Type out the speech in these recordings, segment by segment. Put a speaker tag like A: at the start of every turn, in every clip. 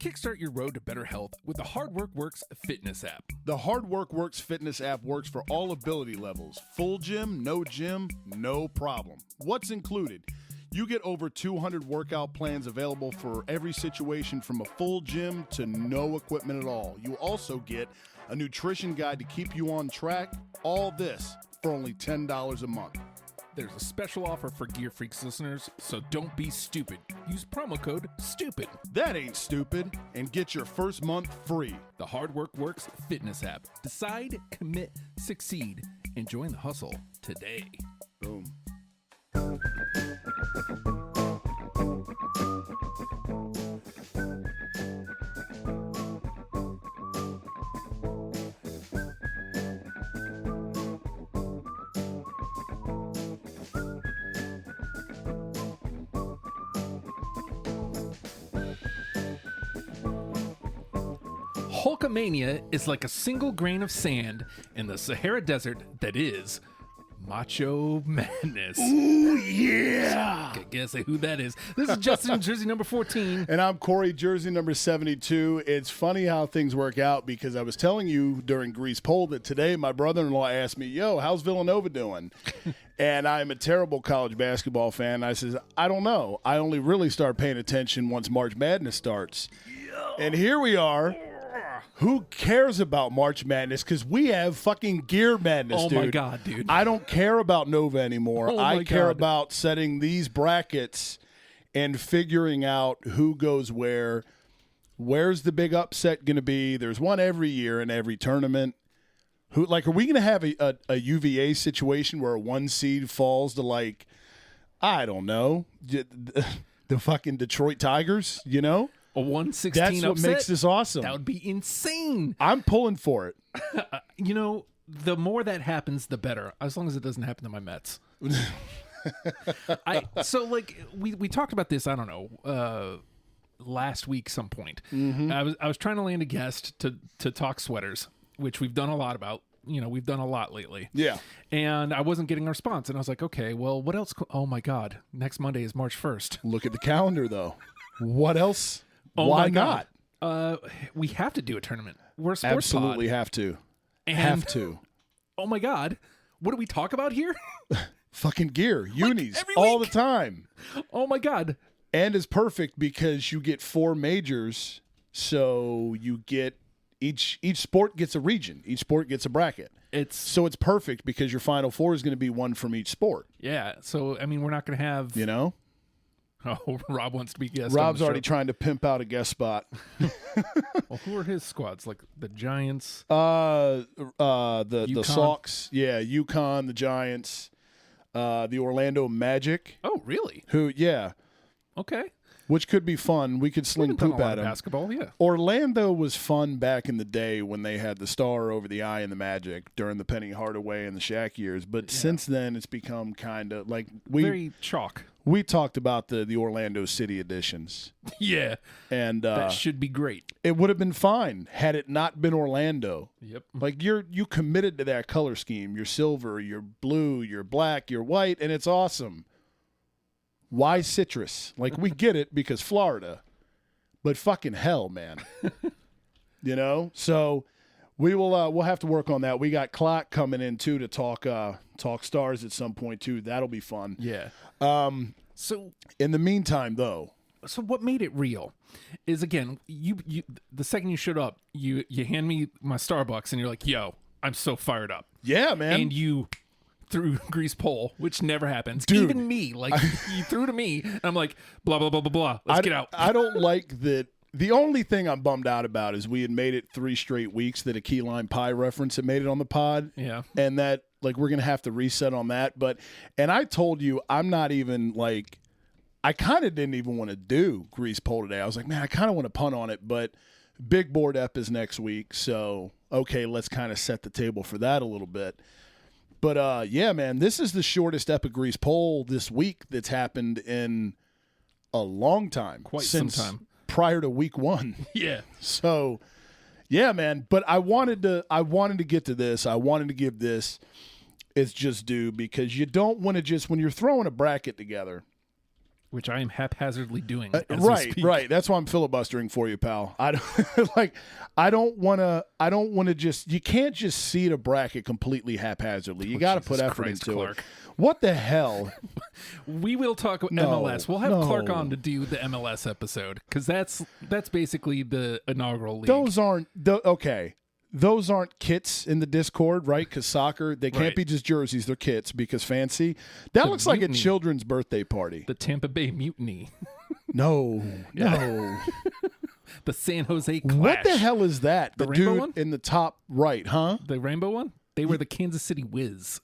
A: Kickstart your road to better health with the Hard Work Works fitness app.
B: The Hard Work Works fitness app works for all ability levels. Full gym, no problem. What's included? You get over 200 workout plans available for every situation from a full gym to no equipment at all. You also get a nutrition guide to keep you on track. All this for only $10 a month.
A: There's a special offer for Gear Freaks listeners, so don't be stupid. Use promo code STUPID.
B: That ain't stupid. And get your first month free.
A: The Hard Work Works fitness app. Decide, commit, succeed, and join the hustle today.
B: Boom.
A: Hulkamania is like a single grain of sand in the Sahara Desert that is Macho Madness.
B: Ooh, yeah.
A: I guess who that is. This is Justin, jersey number 14.
B: And I'm Corey, jersey number 72. It's funny how things work out because I was telling you during Grease Poll that today my brother-in-law asked me, yo, how's Villanova doing? And I'm a terrible college basketball fan. I says, I don't know. I only really start paying attention once March Madness starts. And here we are. Who cares about March Madness? Because we have fucking Gear Madness, dude.
A: Oh, my God, dude.
B: I don't care about Nova anymore. I care
A: God.
B: about setting these brackets and figuring out who goes where. Where's the big upset going to be? There's one every year in every tournament. Are we going to have a UVA situation where a one seed falls to, like, I don't know, the fucking Detroit Tigers, you know?
A: A 116
B: That's what
A: upset?
B: makes this awesome.
A: That would be insane.
B: I'm pulling for it.
A: You know, the more that happens, the better. As long as it doesn't happen to my Mets. We talked about this, I don't know, last week some point.
B: Mm-hmm.
A: I was trying to land a guest to talk sweaters, which we've done a lot about. You know, we've done a lot lately.
B: Yeah.
A: And I wasn't getting a response. And I was like, okay, well, what else? Oh, my God. Next Monday is March 1st.
B: Look at the calendar, though. What else?
A: Oh,
B: Why
A: my God.
B: not?
A: We have to do a tournament. We're a sports
B: Absolutely
A: pod.
B: have to.
A: And,
B: have to.
A: Oh, my God. What do we talk about here?
B: Fucking gear. Unis.
A: every
B: all
A: week.
B: the time.
A: Oh, my God.
B: And it's perfect because you get 4 majors. So you get each sport gets a region. Each sport gets a bracket. So it's perfect because your Final Four is going to be one from each sport.
A: Yeah. So, I mean, we're not going to have...
B: You know?
A: Oh, Rob wants to be guest.
B: Rob's
A: on the
B: already
A: show.
B: trying to pimp out a guest spot.
A: Well, who are his squads? Like the Giants?
B: The
A: UConn?
B: Sox, yeah, UConn, the Giants, the Orlando Magic.
A: Oh, really? Okay.
B: Which could be fun. We could sling
A: We've done a
B: poop
A: lot
B: at
A: of
B: them.
A: basketball, yeah.
B: Orlando was fun back in the day when they had the star over the eye and the Magic during the Penny Hardaway and the Shaq years. But since then, it's become kind of like
A: very chalk.
B: We talked about the Orlando City editions.
A: Yeah.
B: And
A: that should be great.
B: It would have been fine had it not been Orlando.
A: Yep.
B: Like you committed to that color scheme. You're silver, you're blue, you're black, you're white, and it's awesome. Why citrus? Like, we get it because Florida. But fucking hell, man. You know? So we'll have to work on that. We got Clock coming in too to talk stars at some point too. That'll be fun.
A: Yeah. So
B: in the meantime though.
A: So what made it real is, again, you the second you showed up, you hand me my Starbucks and you're like, yo, I'm so fired up.
B: Yeah, man.
A: And you threw Grease Pole, which never happens.
B: Dude,
A: even me, like you threw to me, and I'm like, blah blah blah blah blah. Let's get out.
B: I don't like that. The only thing I'm bummed out about is we had made it 3 straight weeks that a key lime pie reference had made it on the pod.
A: Yeah,
B: and that like we're gonna have to reset on that. And I told you I'm not even like. I kind of didn't even want to do Grease Pole today. I was like, man, I kind of want to punt on it, but Big Board Ep is next week, so okay, let's kind of set the table for that a little bit. But, yeah, man, this is the shortest Epic Grease Poll this week that's happened in a long time.
A: Quite some time.
B: Prior to week 1.
A: Yeah.
B: So, yeah, man. But I wanted to get to this. I wanted to give this its just due because you don't want to just, when you're throwing a bracket together,
A: which I am haphazardly doing. As we
B: Right,
A: speak.
B: right. That's why I'm filibustering for you, pal. I don't like. I don't want to just. You can't just seed a bracket completely haphazardly. You got to put
A: Jesus
B: effort
A: Christ,
B: into
A: Clark.
B: it. What the hell?
A: We will talk about
B: No,
A: MLS. We'll have
B: no.
A: Clark on to do the MLS episode because that's basically the inaugural league.
B: Those aren't okay. Those aren't kits in the Discord, right? Because soccer, they can't
A: Right.
B: be just jerseys; they're kits. Because fancy, that
A: The
B: looks like a
A: mutiny.
B: children's birthday party.
A: The Tampa Bay Mutiny,
B: No, no.
A: the San Jose Clash.
B: What the hell is that?
A: The
B: The
A: rainbow
B: dude
A: one?
B: in the top right, huh?
A: The rainbow one? They were the Kansas City Wiz.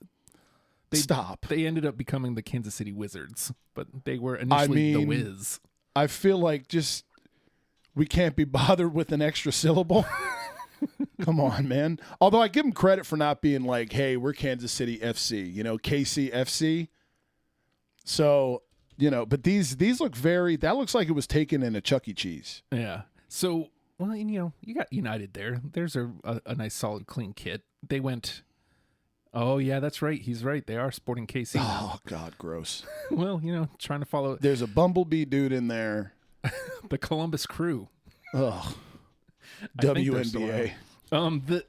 B: Stop.
A: They ended up becoming the Kansas City Wizards, but they were initially the
B: mean-
A: Wiz.
B: I feel like just we can't be bothered with an extra syllable. Come on, man. Although I give them credit for not being like, hey, we're Kansas City FC, KCFC. So, but these look that looks like it was taken in a Chuck E. Cheese.
A: Yeah. So, well, you got United there. There's a nice, solid, clean kit. They went, oh, yeah, that's right. He's right. They are sporting KC now.
B: Oh, God, gross.
A: Well, trying to follow
B: There's a Bumblebee dude in there.
A: the Columbus Crew.
B: Ugh.
A: I think they're still
B: WNBA.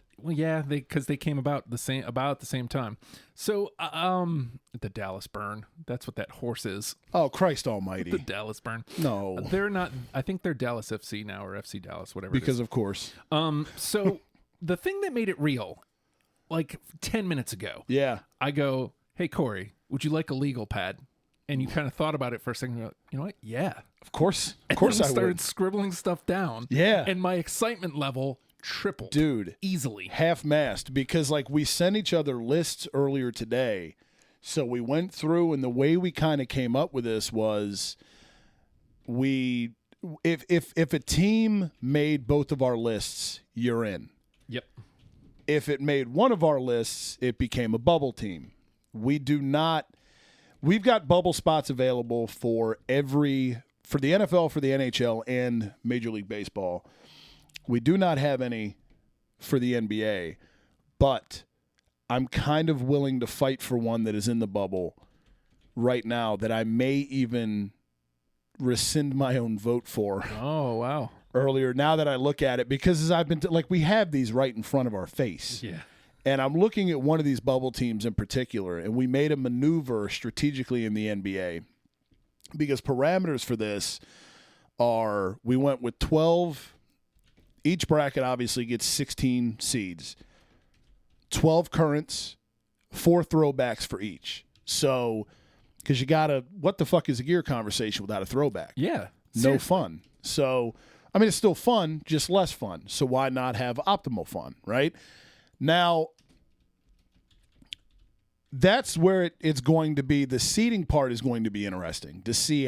A: Because they came about the same time. So, the Dallas Burn. That's what that horse is.
B: Oh, Christ
A: The
B: almighty.
A: Dallas Burn.
B: No.
A: They're not. I think they're Dallas FC now or FC Dallas, whatever.
B: Because, of course.
A: So the thing that made it real, like 10 minutes ago,
B: Yeah.
A: I go, "Hey Corey, would you like a legal pad?" And you kind of thought about it for a second. You're like, you know what? Yeah.
B: Of course. Of
A: And
B: course
A: then
B: I
A: started
B: would.
A: scribbling stuff down.
B: Yeah.
A: And my excitement level tripled.
B: Dude.
A: Easily.
B: Half-mast because we sent each other lists earlier today. So we went through, and the way we kind of came up with this was if a team made both of our lists, you're in.
A: Yep.
B: If it made one of our lists, it became a bubble team. We've got bubble spots available for the NFL, for the NHL, and Major League Baseball. We do not have any for the NBA, but I'm kind of willing to fight for one that is in the bubble right now that I may even rescind my own vote for
A: Oh, wow.
B: earlier now that I look at it, because as I've been we have these right in front of our face.
A: Yeah.
B: And I'm looking at one of these bubble teams in particular, and we made a maneuver strategically in the NBA because parameters for this are we went with 12. Each bracket obviously gets 16 seeds, 12 currents, 4 throwbacks for each. So, because what the fuck is a gear conversation without a throwback?
A: Yeah.
B: No
A: Seriously.
B: fun. So, I mean, it's still fun, just less fun. So why not have optimal fun, right? Now, that's where it's going to be. The seeding part is going to be interesting to see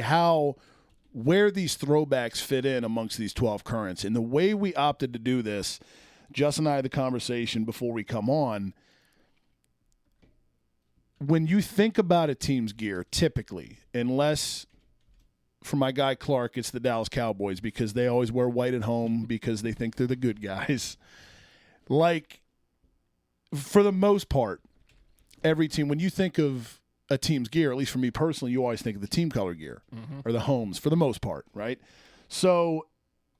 B: where these throwbacks fit in amongst these 12 currents. And the way we opted to do this, Justin and I had the conversation before we come on. When you think about a team's gear, typically, unless for my guy Clark, it's the Dallas Cowboys because they always wear white at home because they think they're the good guys. For the most part, every team, when you think of a team's gear, at least for me personally, you always think of the team color gear or the homes for the most part, right? So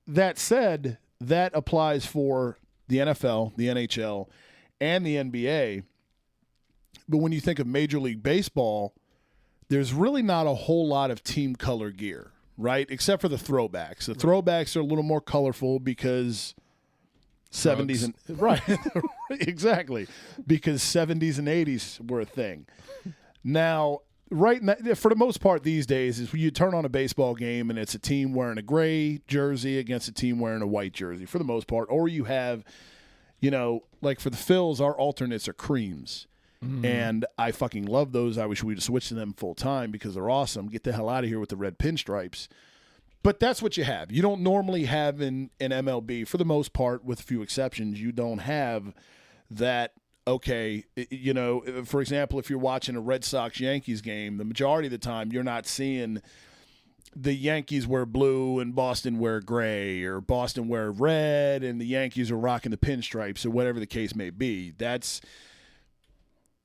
B: that said, that applies for the NFL, the NHL, and the NBA. But when you think of Major League Baseball, there's really not a whole lot of team color gear, right? Except for the throwbacks. The throwbacks are a little more colorful because 70s and right, exactly, because 70s and 80s were a thing. Now, for the most part these days, is when you turn on a baseball game and it's a team wearing a gray jersey against a team wearing a white jersey for the most part, or you have, like for the Phils, our alternates are creams. And I fucking love those. I wish we'd switch to them full time because they're awesome. Get the hell out of here with the red pinstripes. But that's what you have. You don't normally have in MLB, for the most part, with a few exceptions, you don't have that, okay, for example, if you're watching a Red Sox-Yankees game, the majority of the time you're not seeing the Yankees wear blue and Boston wear gray, or Boston wear red and the Yankees are rocking the pinstripes, or whatever the case may be.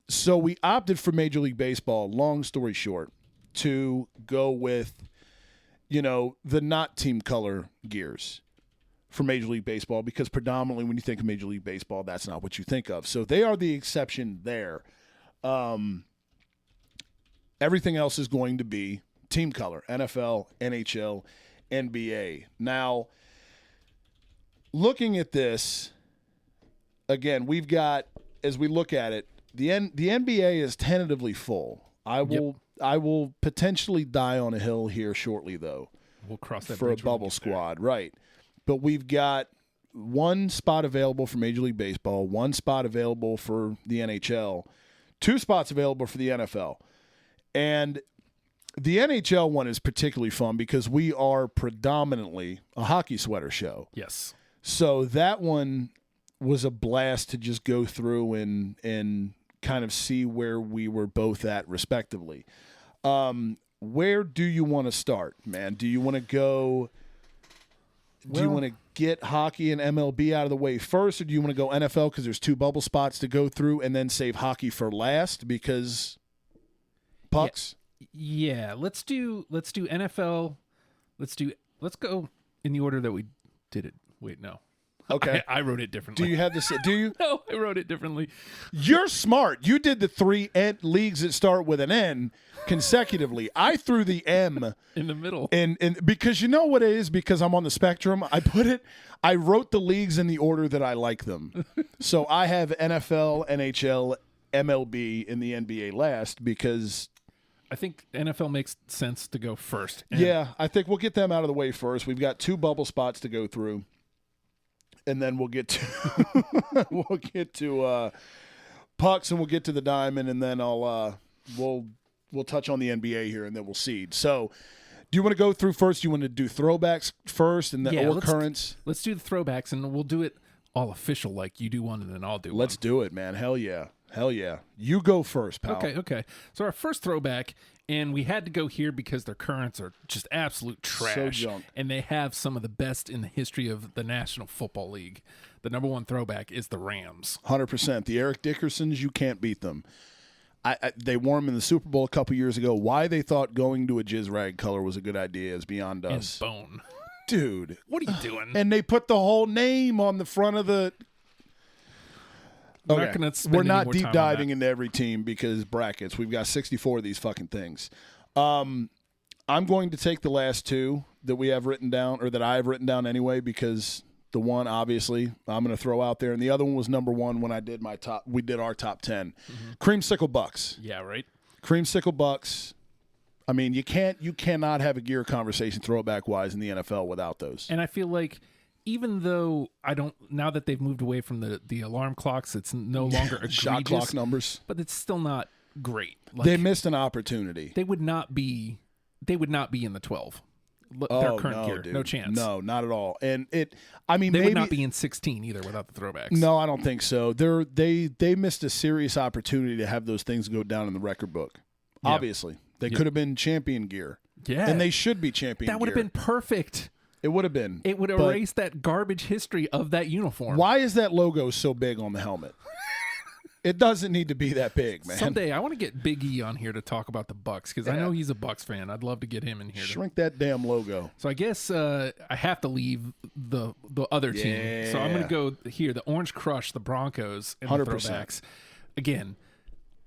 B: So we opted for Major League Baseball, long story short, to go with the not team color gears for Major League Baseball, because predominantly when you think of Major League Baseball, that's not what you think of. So they are the exception there. Everything else is going to be team color, NFL, NHL, NBA. Now, looking at this, again, we've got, as we look at it, the NBA is tentatively full. I will potentially die on a hill here shortly, though.
A: We'll cross that
B: for a
A: bridge when we
B: bubble
A: get there.
B: squad, right? But we've got one spot available for Major League Baseball, one spot available for the NHL, 2 spots available for the NFL. And the NHL one is particularly fun because we are predominantly a hockey sweater show.
A: Yes.
B: So that one was a blast to just go through and kind of see where we were both at respectively. Where do you want to start, man? Do you want to go... Do you want to get hockey and MLB out of the way first, or do you want to go NFL because there's 2 bubble spots to go through, and then save hockey for last because pucks?
A: Yeah. Let's do NFL. Let's go in the order that we did it. Wait, no.
B: Okay.
A: I wrote it differently.
B: Do you have this? Do you?
A: No, I wrote it differently.
B: You're smart. You did the 3 leagues that start with an N consecutively. I threw the M
A: In the middle.
B: and because you know what it is, because I'm on the spectrum, I wrote the leagues in the order that I like them. So I have NFL, NHL, MLB, and the NBA last because
A: I think NFL makes sense to go first. And
B: yeah, I think we'll get them out of the way first. We've got 2 bubble spots to go through. And then we'll get to pucks, and we'll get to the diamond, and then we'll touch on the NBA here, and then we'll seed. So, do you want to go through first? Do you want to do throwbacks first, and then or currents?
A: Let's do the throwbacks, and we'll do it all official, like you do one, and then I'll do one.
B: Let's do it, man. Hell yeah. You go first, pal.
A: Okay. So our first throwback, and we had to go here because their currents are just absolute trash.
B: So junk.
A: And they have some of the best in the history of the National Football League. The number 1 throwback is the Rams.
B: 100%. The Eric Dickersons, you can't beat them. They wore them in the Super Bowl a couple years ago. Why they thought going to a jizz rag color was a good idea is beyond
A: And
B: us.
A: bone.
B: Dude.
A: What are you doing?
B: And they put the whole name on the front of the...
A: We're not gonna spend
B: We're
A: any
B: not
A: more
B: deep
A: time on
B: diving
A: that.
B: into every team because brackets. We've got 64 of these fucking things. I'm going to take the last 2 that we have written down, or that I have written down anyway, because the one, obviously, I'm going to throw out there, and the other one was number 1 when I did my top. We did our top 10. Creamsicle Bucks.
A: Yeah, right?
B: Creamsicle Bucks. I mean, you cannot have a gear conversation throwback wise in the NFL without those.
A: And I feel like even though now that they've moved away from the alarm clocks, it's no longer egregious.
B: Shot clock numbers.
A: But it's still not great. Like,
B: They missed an opportunity.
A: they would not be in the 12. Their current gear.
B: Dude.
A: No chance.
B: No, not at all. And
A: They
B: maybe
A: would not be in 16 either without the throwbacks.
B: No, I don't think so. They missed a serious opportunity to have those things go down in the record book.
A: Yeah.
B: Obviously, they could have been champion gear.
A: Yeah.
B: And they should be champion
A: That would have
B: gear.
A: been perfect.
B: It would have been.
A: It would
B: But
A: erase that garbage history of that uniform.
B: Why is that logo so big on the helmet? It doesn't need to be that big, man.
A: Someday I want to get Big E on here to talk about the Bucks because I know he's a Bucks fan. I'd love to get him in here.
B: Shrink that damn logo.
A: So I guess I have to leave the other team. So I'm going to go here. The Orange Crush, the Broncos, and the
B: 100%.
A: throwbacks. Again,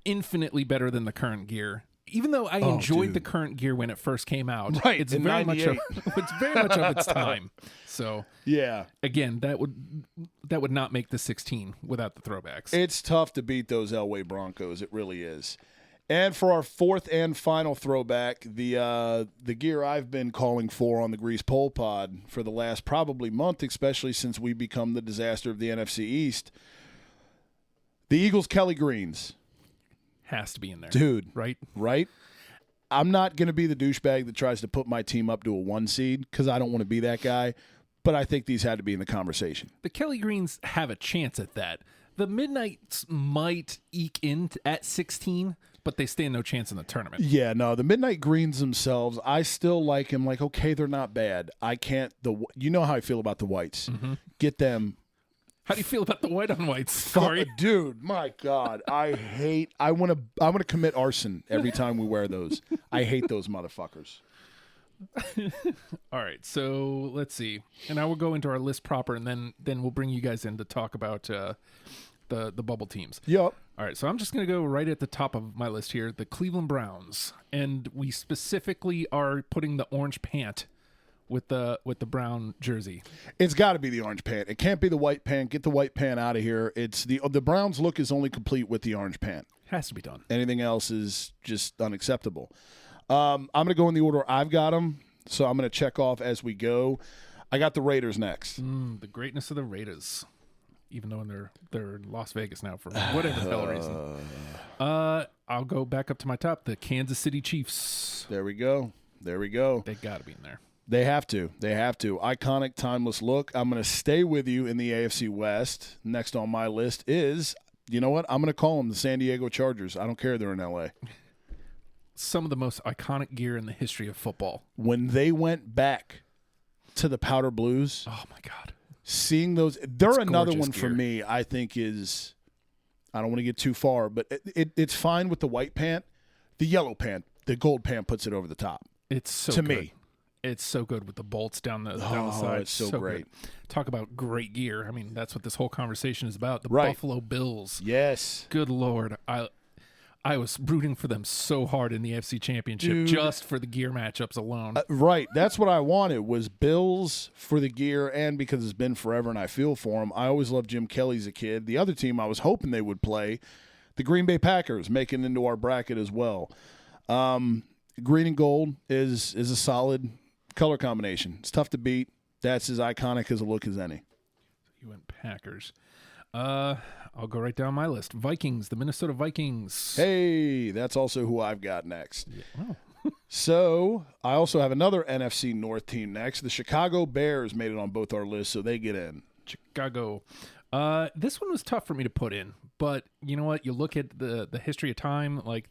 A: infinitely better than the current gear. Even though I enjoyed
B: dude.
A: the current gear when it first came out,
B: Right,
A: it's
B: in
A: very much
B: 98.
A: it's very much of its time. So
B: Yeah.
A: again, that would not make the 16 without the throwbacks.
B: It's tough to beat those Elway Broncos. It really is. And for our 4th and final throwback, the gear I've been calling for on the Grease Pole Pod for the last probably month, especially since we become the disaster of the NFC East, the Eagles Kelly Greens.
A: Has to be in there.
B: Dude.
A: Right?
B: Right? I'm not going to be the douchebag that tries to put my team up to a 1 seed because I don't want to be that guy, but I think these had to be in the conversation.
A: The Kelly Greens have a chance at that. The Midnights might eke in at 16, but they stand no chance in the tournament.
B: Yeah, no, the Midnight Greens themselves, I still like them. Like, okay, they're not bad. I can't. You know how I feel about the whites. Get them.
A: How do you feel about the white on whites? Sorry.
B: Dude, my God, I want to commit arson every time we wear those. I hate those motherfuckers.
A: All right, so let's see. And I will go into our list proper, and then we'll bring you guys in to talk about the bubble teams.
B: Yep.
A: All right, so I'm just going to go right at the top of my list here, the Cleveland Browns. And we specifically are putting the orange pant with the brown jersey.
B: It's got to be the orange pant. It can't be the white pant. Get the white pant out of here. It's the Browns look is only complete with the orange pant.
A: Has to be done.
B: Anything else is just unacceptable. I'm going to go in the order I've got them, so I'm going to check off as we go. I got the Raiders next.
A: The greatness of the Raiders. Even though they're in Las Vegas now for whatever the hell reason. I'll go back up to my top. The Kansas City Chiefs.
B: There we go. They
A: got to be in there.
B: They have to. Iconic, timeless look. I'm going to stay with you in the AFC West. Next on my list is, you know what? I'm going to call them the San Diego Chargers. I don't care. They're in L.A.
A: Some of the most iconic gear in the history of football.
B: When they went back to the powder blues.
A: Oh, my God.
B: Seeing those, they're another one
A: gear.
B: for me. I think is, I don't want to get too far, but it's fine with the white pant. The yellow pant, the gold pant puts it over the top.
A: It's so
B: to
A: good.
B: me.
A: It's so good with the bolts down the side.
B: It's so great.
A: Good. Talk about great gear. I mean, that's what this whole conversation is about. The
B: Right.
A: Buffalo Bills.
B: Yes.
A: Good Lord, I was rooting for them so hard in the AFC Championship
B: Dude.
A: just for the gear matchups alone.
B: Right. That's what I wanted was Bills for the gear and because it's been forever and I feel for them. I always loved Jim Kelly as a kid. The other team I was hoping they would play, the Green Bay Packers, making it into our bracket as well. Green and gold is a solid color combination. It's tough to beat. That's as iconic as a look as any.
A: You went Packers. I'll go right down my list. Vikings, the Minnesota Vikings.
B: Hey, that's also who I've got next.
A: Yeah.
B: So I also have another NFC North team next. The Chicago Bears made it on both our lists, so they get in.
A: Chicago. This one was tough for me to put in, but you know what? You look at the history of time, like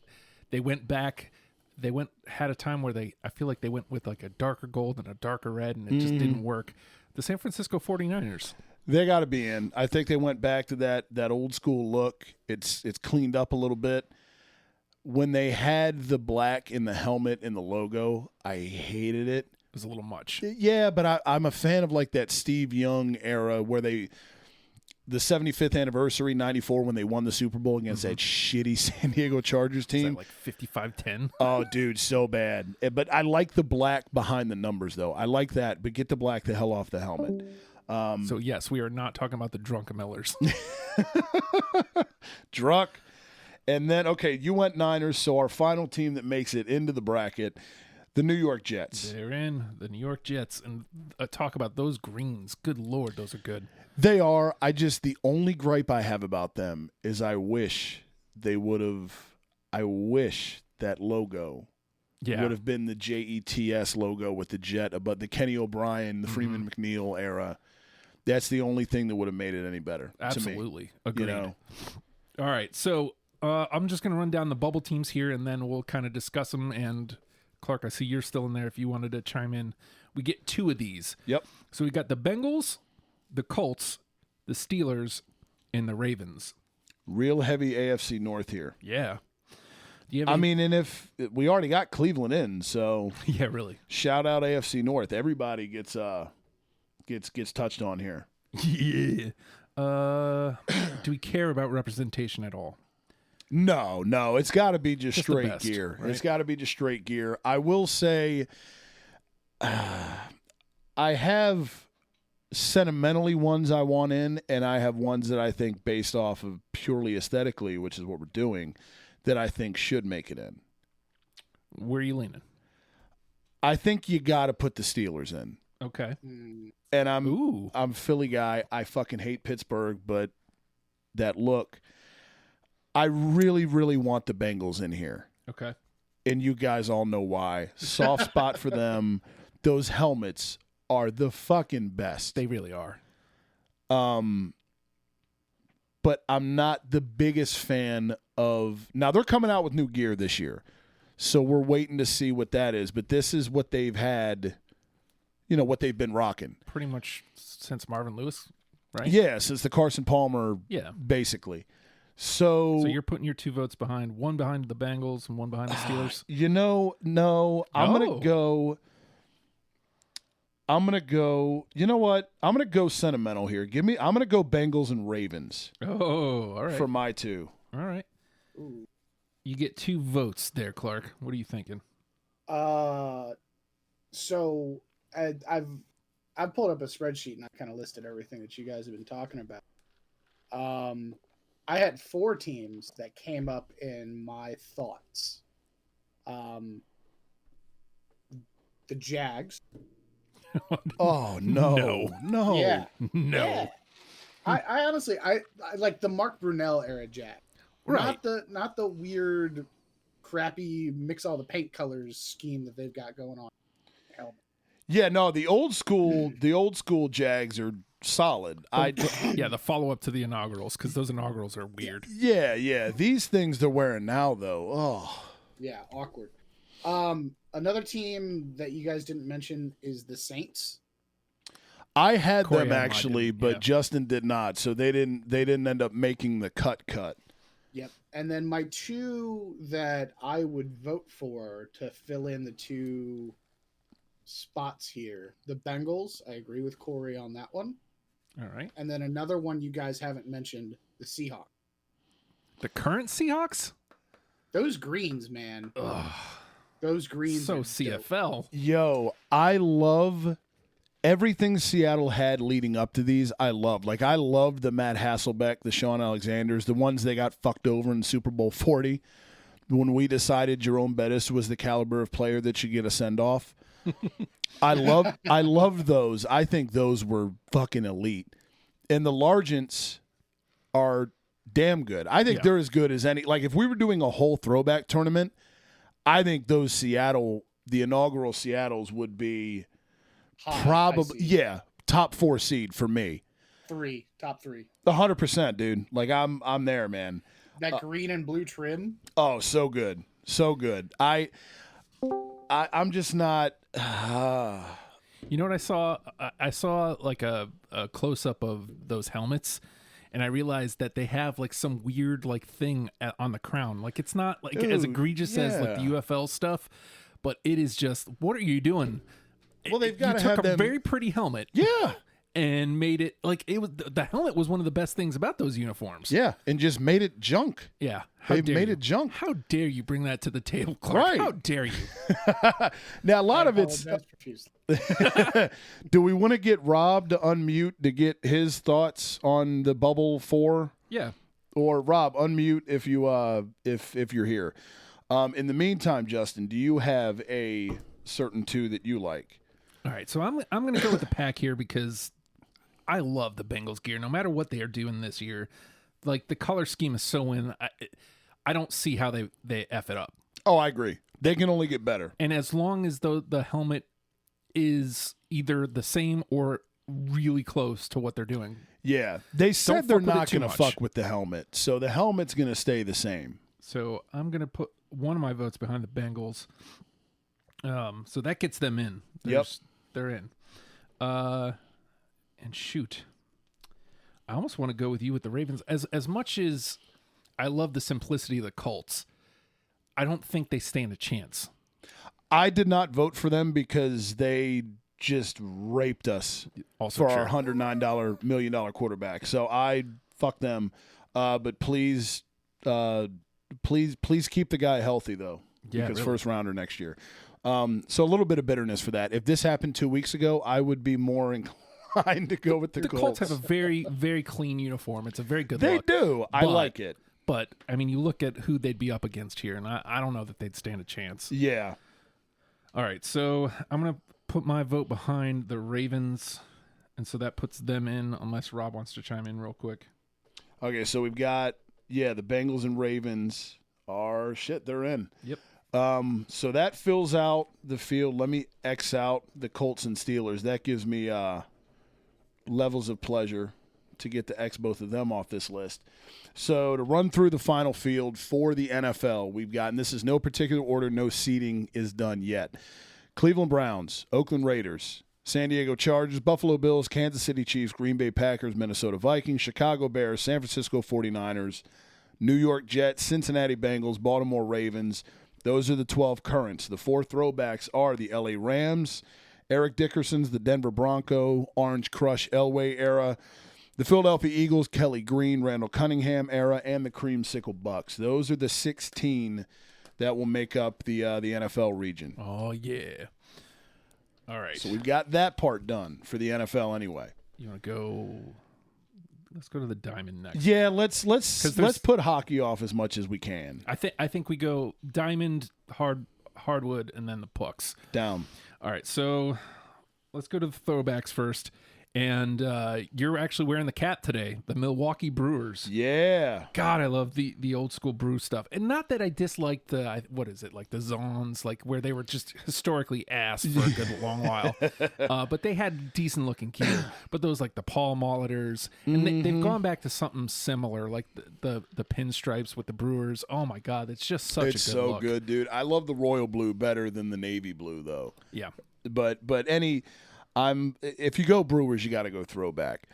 A: they went back. They had a time where I feel like they went with like a darker gold and a darker red, and it just didn't work. The San Francisco 49ers.
B: They got to be in. I think they went back to that old school look. It's cleaned up a little bit. When they had the black in the helmet and the logo, I hated it.
A: It was a little much.
B: Yeah, but I'm a fan of like that Steve Young era where the 75th anniversary, 94, when they won the Super Bowl against that shitty San Diego Chargers team.
A: Like 55-10?
B: Oh, dude, so bad. But I like the black behind the numbers, though. I like that, but get the black the hell off the helmet.
A: So, yes, we are not talking about the drunken Millers.
B: Druck. And then, okay, you went Niners, so our final team that makes it into the bracket, the New York Jets.
A: They're in the New York Jets. And talk about those greens. Good Lord, those are good.
B: They are. The only gripe I have about them is I wish that logo would have been the JETS logo with the jet, but the Kenny O'Brien, the Freeman McNeil era. That's the only thing that would have made it any better.
A: Absolutely.
B: To me.
A: Agreed.
B: You know?
A: All right. So I'm just going to run down the bubble teams here, and then we'll kind of discuss them. And, Clark, I see you're still in there if you wanted to chime in. We get two of these.
B: Yep.
A: So we got the Bengals, the Colts, the Steelers, and the Ravens.
B: Real heavy AFC North here.
A: Yeah.
B: And if we already got Cleveland in, so
A: yeah, really.
B: Shout out AFC North. Everybody gets touched on here.
A: Yeah. Do we care about representation at all?
B: No. It's got to be just straight
A: best,
B: gear.
A: Right?
B: It's got to be just straight gear. I will say, I have sentimentally ones I want in, and I have ones that I think based off of purely aesthetically, which is what we're doing, that I think should make it in.
A: Where are you leaning?
B: I think you got to put the Steelers in.
A: Okay.
B: And I'm a Philly guy. I fucking hate Pittsburgh, but that look, I really, really want the Bengals in here.
A: Okay.
B: And you guys all know why. Soft spot for them. Those helmets are the fucking best.
A: They really are.
B: But I'm not the biggest fan of. Now they're coming out with new gear this year, so we're waiting to see what that is. But this is what they've had. You know what they've been rocking.
A: Pretty much since Marvin Lewis, right?
B: Yeah, since the Carson Palmer.
A: Yeah.
B: Basically. So
A: you're putting your two votes behind, one behind the Bengals and one behind the Steelers?
B: No. I'm going to go I'm gonna go. You know what? I'm gonna go sentimental here. I'm gonna go Bengals and Ravens.
A: Oh, all right.
B: For my 2.
A: All right. Ooh. You get 2 votes there, Clark. What are you thinking?
C: So I've pulled up a spreadsheet and I kind of listed everything that you guys have been talking about. I had 4 teams that came up in my thoughts. The Jags.
B: Oh no.
C: Yeah.
A: No.
C: Yeah. I honestly I like the Mark Brunell era Jags.
A: Right.
C: Not the weird, crappy mix all the paint colors scheme that they've got going on.
B: Yeah, no, the old school Jags are solid.
A: The follow up to the inaugurals, because those inaugurals are weird.
B: Yeah. These things they're wearing now, though. Oh.
C: Yeah, awkward. Another team that you guys didn't mention is the Saints.
B: I had them actually, but Justin did not, so they didn't end up making the cut.
C: Yep. And then my 2 that I would vote for to fill in the 2 spots here, the Bengals. I agree with Corey on that one.
A: All right.
C: And then another one you guys haven't mentioned, the Seahawks.
A: The current Seahawks?
C: Those greens, man.
A: Ugh.
C: Those greens.
A: So CFL.
B: Yo, I love everything Seattle had leading up to these. I loved the Matt Hasselbeck, the Sean Alexanders, the ones they got fucked over in Super Bowl 40 when we decided Jerome Bettis was the caliber of player that should get a send-off. I love those. I think those were fucking elite. And the Largents are damn good. I think they're as good as any. Like, if we were doing a whole throwback tournament, I think those the inaugural Seattles would be probably, top 4 seed for me.
C: Top 3.
B: 100%, dude. Like, I'm there, man.
C: That green and blue trim.
B: Oh, so good. So good. I'm just not.
A: You know what I saw? I saw like a close up of those helmets, and I realized that they have like some weird like thing on the crown. Like, it's not like as egregious as like the UFL stuff, but it is just, what are you doing?
B: Well, they've got to have
A: a very pretty helmet.
B: Yeah.
A: And made it like it was. The helmet was one of the best things about those uniforms.
B: Yeah, and just made it junk.
A: Yeah,
B: they've made it junk.
A: How dare you bring that to the table, Clark?
B: Right?
A: How dare you?
B: Now a lot of it's. Do we want to get Rob to unmute to get his thoughts on the Bubble 4?
A: Yeah. Or
B: Rob, unmute if you're here. In the meantime, Justin, do you have a certain 2 that you like?
A: All right, so I'm going to go with the pack here because I love the Bengals gear. No matter what they are doing this year, like the color scheme is so in. I don't see how they F it up.
B: Oh, I agree. They can only get better.
A: And as long as the helmet is either the same or really close to what they're doing.
B: Yeah, they said they're not going to fuck with the helmet, so the helmet's going to stay the same.
A: So I'm going to put one of my votes behind the Bengals. So that gets them in. They're in. And shoot, I almost want to go with you with the Ravens. As much as I love the simplicity of the Colts, I don't think they stand a chance.
B: I did not vote for them because they just raped us
A: also
B: for our $109 million quarterback. So I fuck them. But please keep the guy healthy though, because first rounder next year. So a little bit of bitterness for that. If this happened 2 weeks ago, I would be more inclined to go with the Colts.
A: The Colts have a very, very clean uniform. It's a very good
B: look.
A: They
B: do. I like it.
A: But, I mean, you look at who they'd be up against here, and I don't know that they'd stand a chance.
B: Yeah.
A: All right, so I'm going to put my vote behind the Ravens, and so that puts them in, unless Rob wants to chime in real quick.
B: Okay, so we've got, the Bengals and Ravens are, they're in.
A: Yep.
B: So that fills out the field. Let me X out the Colts and Steelers. That gives me levels of pleasure to get to X both of them off this list. So to run through the final field for the NFL, we've got, and this is no particular order, no seeding is done yet. Cleveland Browns, Oakland Raiders, San Diego Chargers, Buffalo Bills, Kansas City Chiefs, Green Bay Packers, Minnesota Vikings, Chicago Bears, San Francisco 49ers, New York Jets, Cincinnati Bengals, Baltimore Ravens. Those are the 12 currents. The 4 throwbacks are the LA Rams, Eric Dickerson's the Denver Bronco, Orange Crush Elway era. The Philadelphia Eagles, Kelly Green, Randall Cunningham era, and the Creamsicle Bucks. Those are the 16 that will make up the NFL region.
A: Oh, yeah. All right.
B: So we've got that part done for the NFL anyway.
A: You want to go? Let's go to the Diamond next.
B: Yeah, let's put hockey off as much as we can.
A: I think we go Diamond, Hardwood, and then the Pucks.
B: Down.
A: All right, so let's go to the throwbacks first. And you're actually wearing the cap today, the Milwaukee Brewers.
B: Yeah.
A: God, I love the old school brew stuff. And not that I dislike what is it, like the Zons, like where they were just historically ass for a good long while. But they had decent looking gear. But those like the Paul Molitors, and they've gone back to something similar, like the pinstripes with the Brewers. Oh my God, it's just such a good look. It's
B: so good, dude. I love the royal blue better than the navy blue, though.
A: Yeah.
B: But if you go Brewers, you got to go throwback.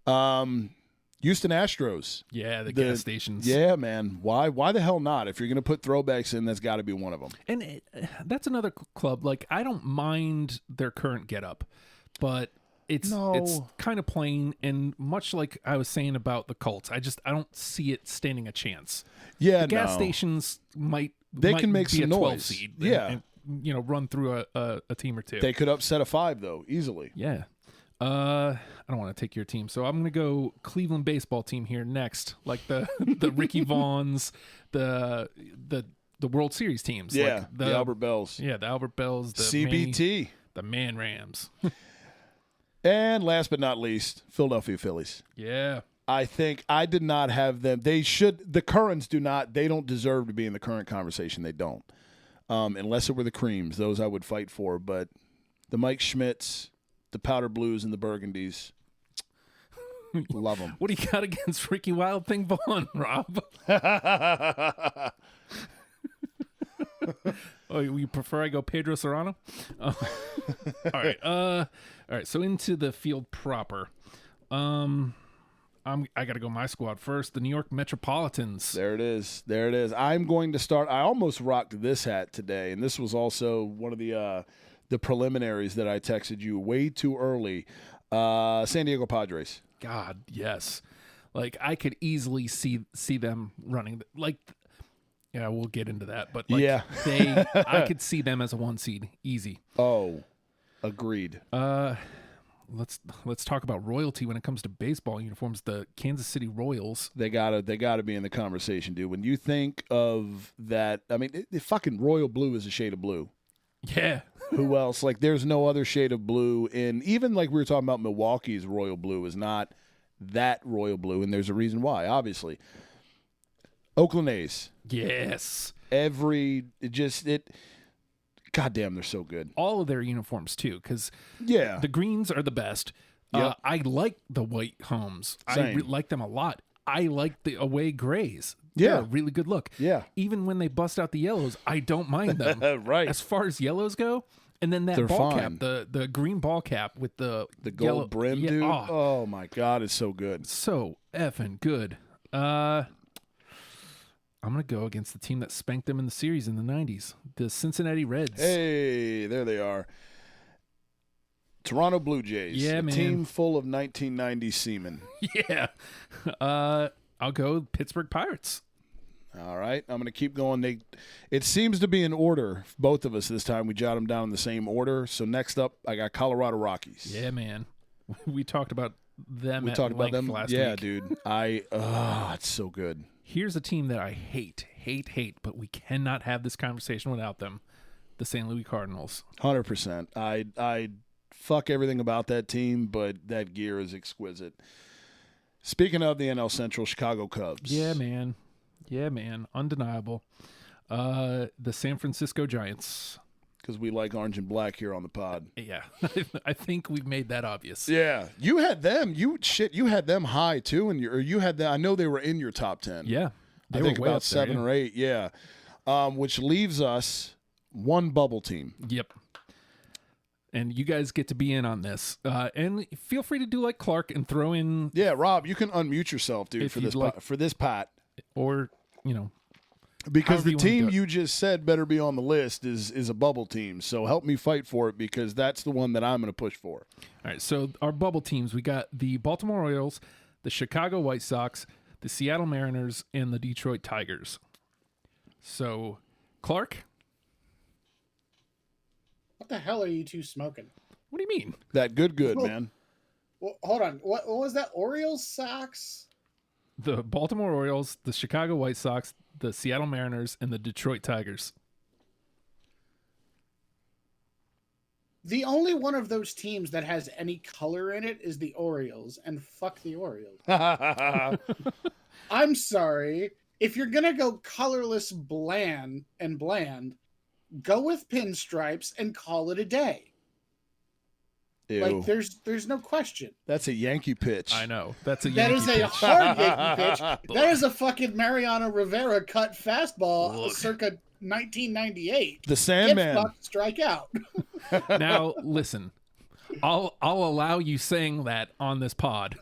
B: Houston Astros.
A: Yeah, the gas stations.
B: Yeah, man. Why the hell not? If you're going to put throwbacks in, that's got to be one of them.
A: And that's another club. Like, I don't mind their current getup, but it's kind of plain. And much like I was saying about the Colts, I don't see it standing a chance.
B: Yeah,
A: the gas stations might
B: can make
A: be
B: some
A: a 12
B: noise.
A: seed.
B: Yeah.
A: And run through a team or two.
B: They could upset a 5 though, easily.
A: Yeah. I don't want to take your team, so I'm going to go Cleveland baseball team here next, like the Ricky Vaughns, the World Series teams.
B: Yeah,
A: like
B: the Albert Bells.
A: Yeah, the Albert Bells. The
B: CBT.
A: The Man Rams.
B: And last but not least, Philadelphia Phillies.
A: Yeah.
B: I think I did not have them. They should. The Currents do not. They don't deserve to be in the current conversation. They don't. Unless it were the Creams. Those I would fight for. But the Mike Schmidts, the Powder Blues, and the Burgundies, love them.
A: What do you got against Ricky Wild Thing Vaughn, Rob? Oh, you prefer I go Pedro Serrano? All right. So into the field proper. I got to go my squad first. The New York Metropolitans.
B: There it is. I'm going to start. I almost rocked this hat today, and this was also one of the preliminaries that I texted you way too early. San Diego Padres.
A: God, yes. Like, I could easily see them running. Like, yeah, we'll get into that. But, like,
B: yeah.
A: I could see them as a 1 seed. Easy.
B: Oh, agreed.
A: Let's talk about royalty when it comes to baseball uniforms. The Kansas City Royals.
B: They gotta be in the conversation, dude. When you think of that, I mean, the fucking royal blue is a shade of blue.
A: Yeah.
B: Who else? Like, there's no other shade of blue in. Even like we were talking about, Milwaukee's royal blue is not that royal blue, and there's a reason why. Obviously, Oakland A's.
A: Yes.
B: God damn, they're so good.
A: All of their uniforms, too, because
B: the
A: greens are the best.
B: Yep.
A: I like the white homes.
B: Same.
A: I like them a lot. I like the away grays.
B: Yeah.
A: They're a really good look.
B: Yeah.
A: Even when they bust out the yellows, I don't mind them.
B: Right.
A: As far as yellows go, and then that
B: They're
A: ball
B: fine.
A: cap, the green ball cap with the
B: gold
A: yellow
B: brim, dude. Oh, my God, it's so good.
A: So effing good. I'm going to go against the team that spanked them in the series in the 90s, the Cincinnati Reds.
B: Hey, there they are. Toronto Blue Jays.
A: Yeah,
B: a
A: man.
B: Team full of 1990 seamen.
A: Yeah. I'll go Pittsburgh Pirates.
B: All right. I'm going to keep going. It seems to be in order, both of us this time. We jot them down in the same order. So next up, I got Colorado Rockies.
A: Yeah, man. We talked about them
B: last
A: week.
B: Yeah, dude. It's so good.
A: Here's a team that I hate, but we cannot have this conversation without them. The St. Louis Cardinals.
B: 100%. I fuck everything about that team, but that gear is exquisite. Speaking of the NL Central, Chicago Cubs.
A: Yeah, man. Undeniable. The San Francisco Giants.
B: Because we like orange and black here on the pod.
A: Yeah. I think we've made that obvious.
B: Yeah. You had them. You had them high, too. You had them. I know they were in your top 10.
A: Yeah.
B: I think about 7 or 8. Yeah. Which leaves us one bubble team.
A: Yep. And you guys get to be in on this. And feel free to do like Clark and throw in.
B: Yeah, Rob, you can unmute yourself, dude, for this pot.
A: Or,
B: Because
A: However
B: the
A: you wanna
B: team
A: do it.
B: you just said better be on the list is a bubble team. So help me fight for it because that's the one that I'm going to push for.
A: All right, so our bubble teams, we got the Baltimore Orioles, the Chicago White Sox, the Seattle Mariners, and the Detroit Tigers. So, Clark,
C: What the hell are you two smoking?
A: what do you mean?
B: That good, man.
C: Well, hold on. What was that? Orioles, Sox?
A: The Baltimore Orioles, the Chicago White Sox, the Seattle Mariners, and the Detroit Tigers.
C: The only one of those teams that has any color in it is the Orioles, and fuck the Orioles. I'm sorry. If you're gonna go colorless, bland, go with pinstripes and call it a day.
B: Ew.
C: Like there's no question.
B: That's a Yankee pitch.
A: I know. That's a
C: That
A: Yankee
C: is a
A: pitch.
C: hard Yankee pitch. That is a fucking Mariano Rivera cut fastball
A: Look.
C: circa 1998.
B: The Sandman.
C: Get fucked, strike out.
A: Now, listen. I'll allow you saying that on this pod.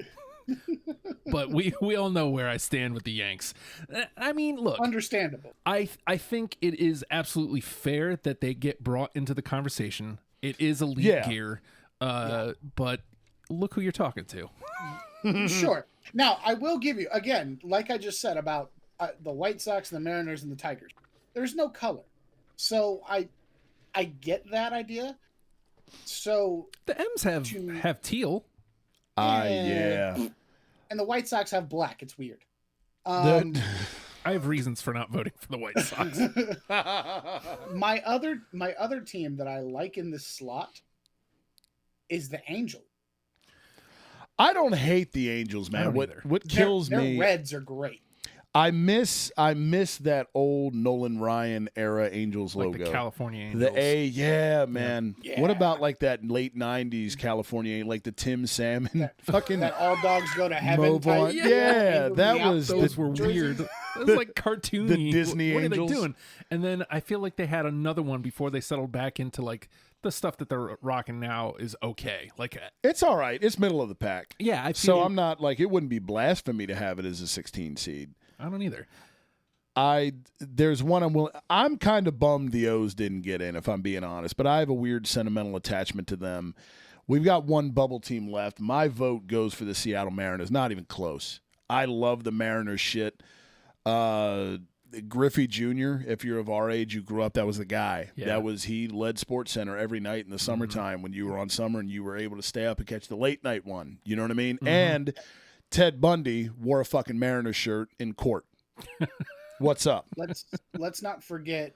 A: But we all know where I stand with the Yanks. I mean, look.
C: Understandable.
A: I think it is absolutely fair that they get brought into the conversation. It is elite gear. But look who you're talking to.
C: Sure. Now, I will give you, again, like I just said about the White Sox, the Mariners, and the Tigers, there's no color. So I get that idea. So
A: The M's have teal.
B: Yeah.
C: and the White Sox have black. It's weird.
B: The-
A: I have reasons for not voting for the White Sox.
C: my other team that I like in this slot is the Angels.
B: I don't hate the Angels,
A: I
B: man.
A: don't
B: What
A: either.
B: what kills
C: Their
B: me?
C: Reds are great.
B: I miss that old Nolan Ryan era Angels
A: Like
B: logo.
A: the California Angels.
B: The A, yeah, man.
C: Yeah.
B: What about like that late '90s California, like the Tim Salmon, fucking
C: That all dogs go to heaven
B: Move
C: type.
B: on. Yeah, that was
A: Those
B: the-
A: were
C: jerseys.
A: weird. That was like cartoony.
B: the Disney
A: what
B: Angels.
A: are they doing? And then I feel like they had another one before they settled back into like the stuff that they're rocking now is okay. Like,
B: It's all right. It's middle of the pack.
A: yeah, I feel.
B: So I'm not like it wouldn't be blasphemy to have it as a 16 seed.
A: I don't either.
B: There's one I'm kind of bummed the O's didn't get in, if I'm being honest, but I have a weird sentimental attachment to them. We've got one bubble team left. My vote goes for the Seattle Mariners. Not even close. I love the Mariners shit. Griffey Jr., if you're of our age, you grew up, that was the guy.
A: Yeah.
B: He led Sports Center every night in the summertime when you were on summer and you were able to stay up and catch the late night one. You know what I mean? And Ted Bundy wore a fucking Mariners shirt in court. What's up?
C: Let's not forget,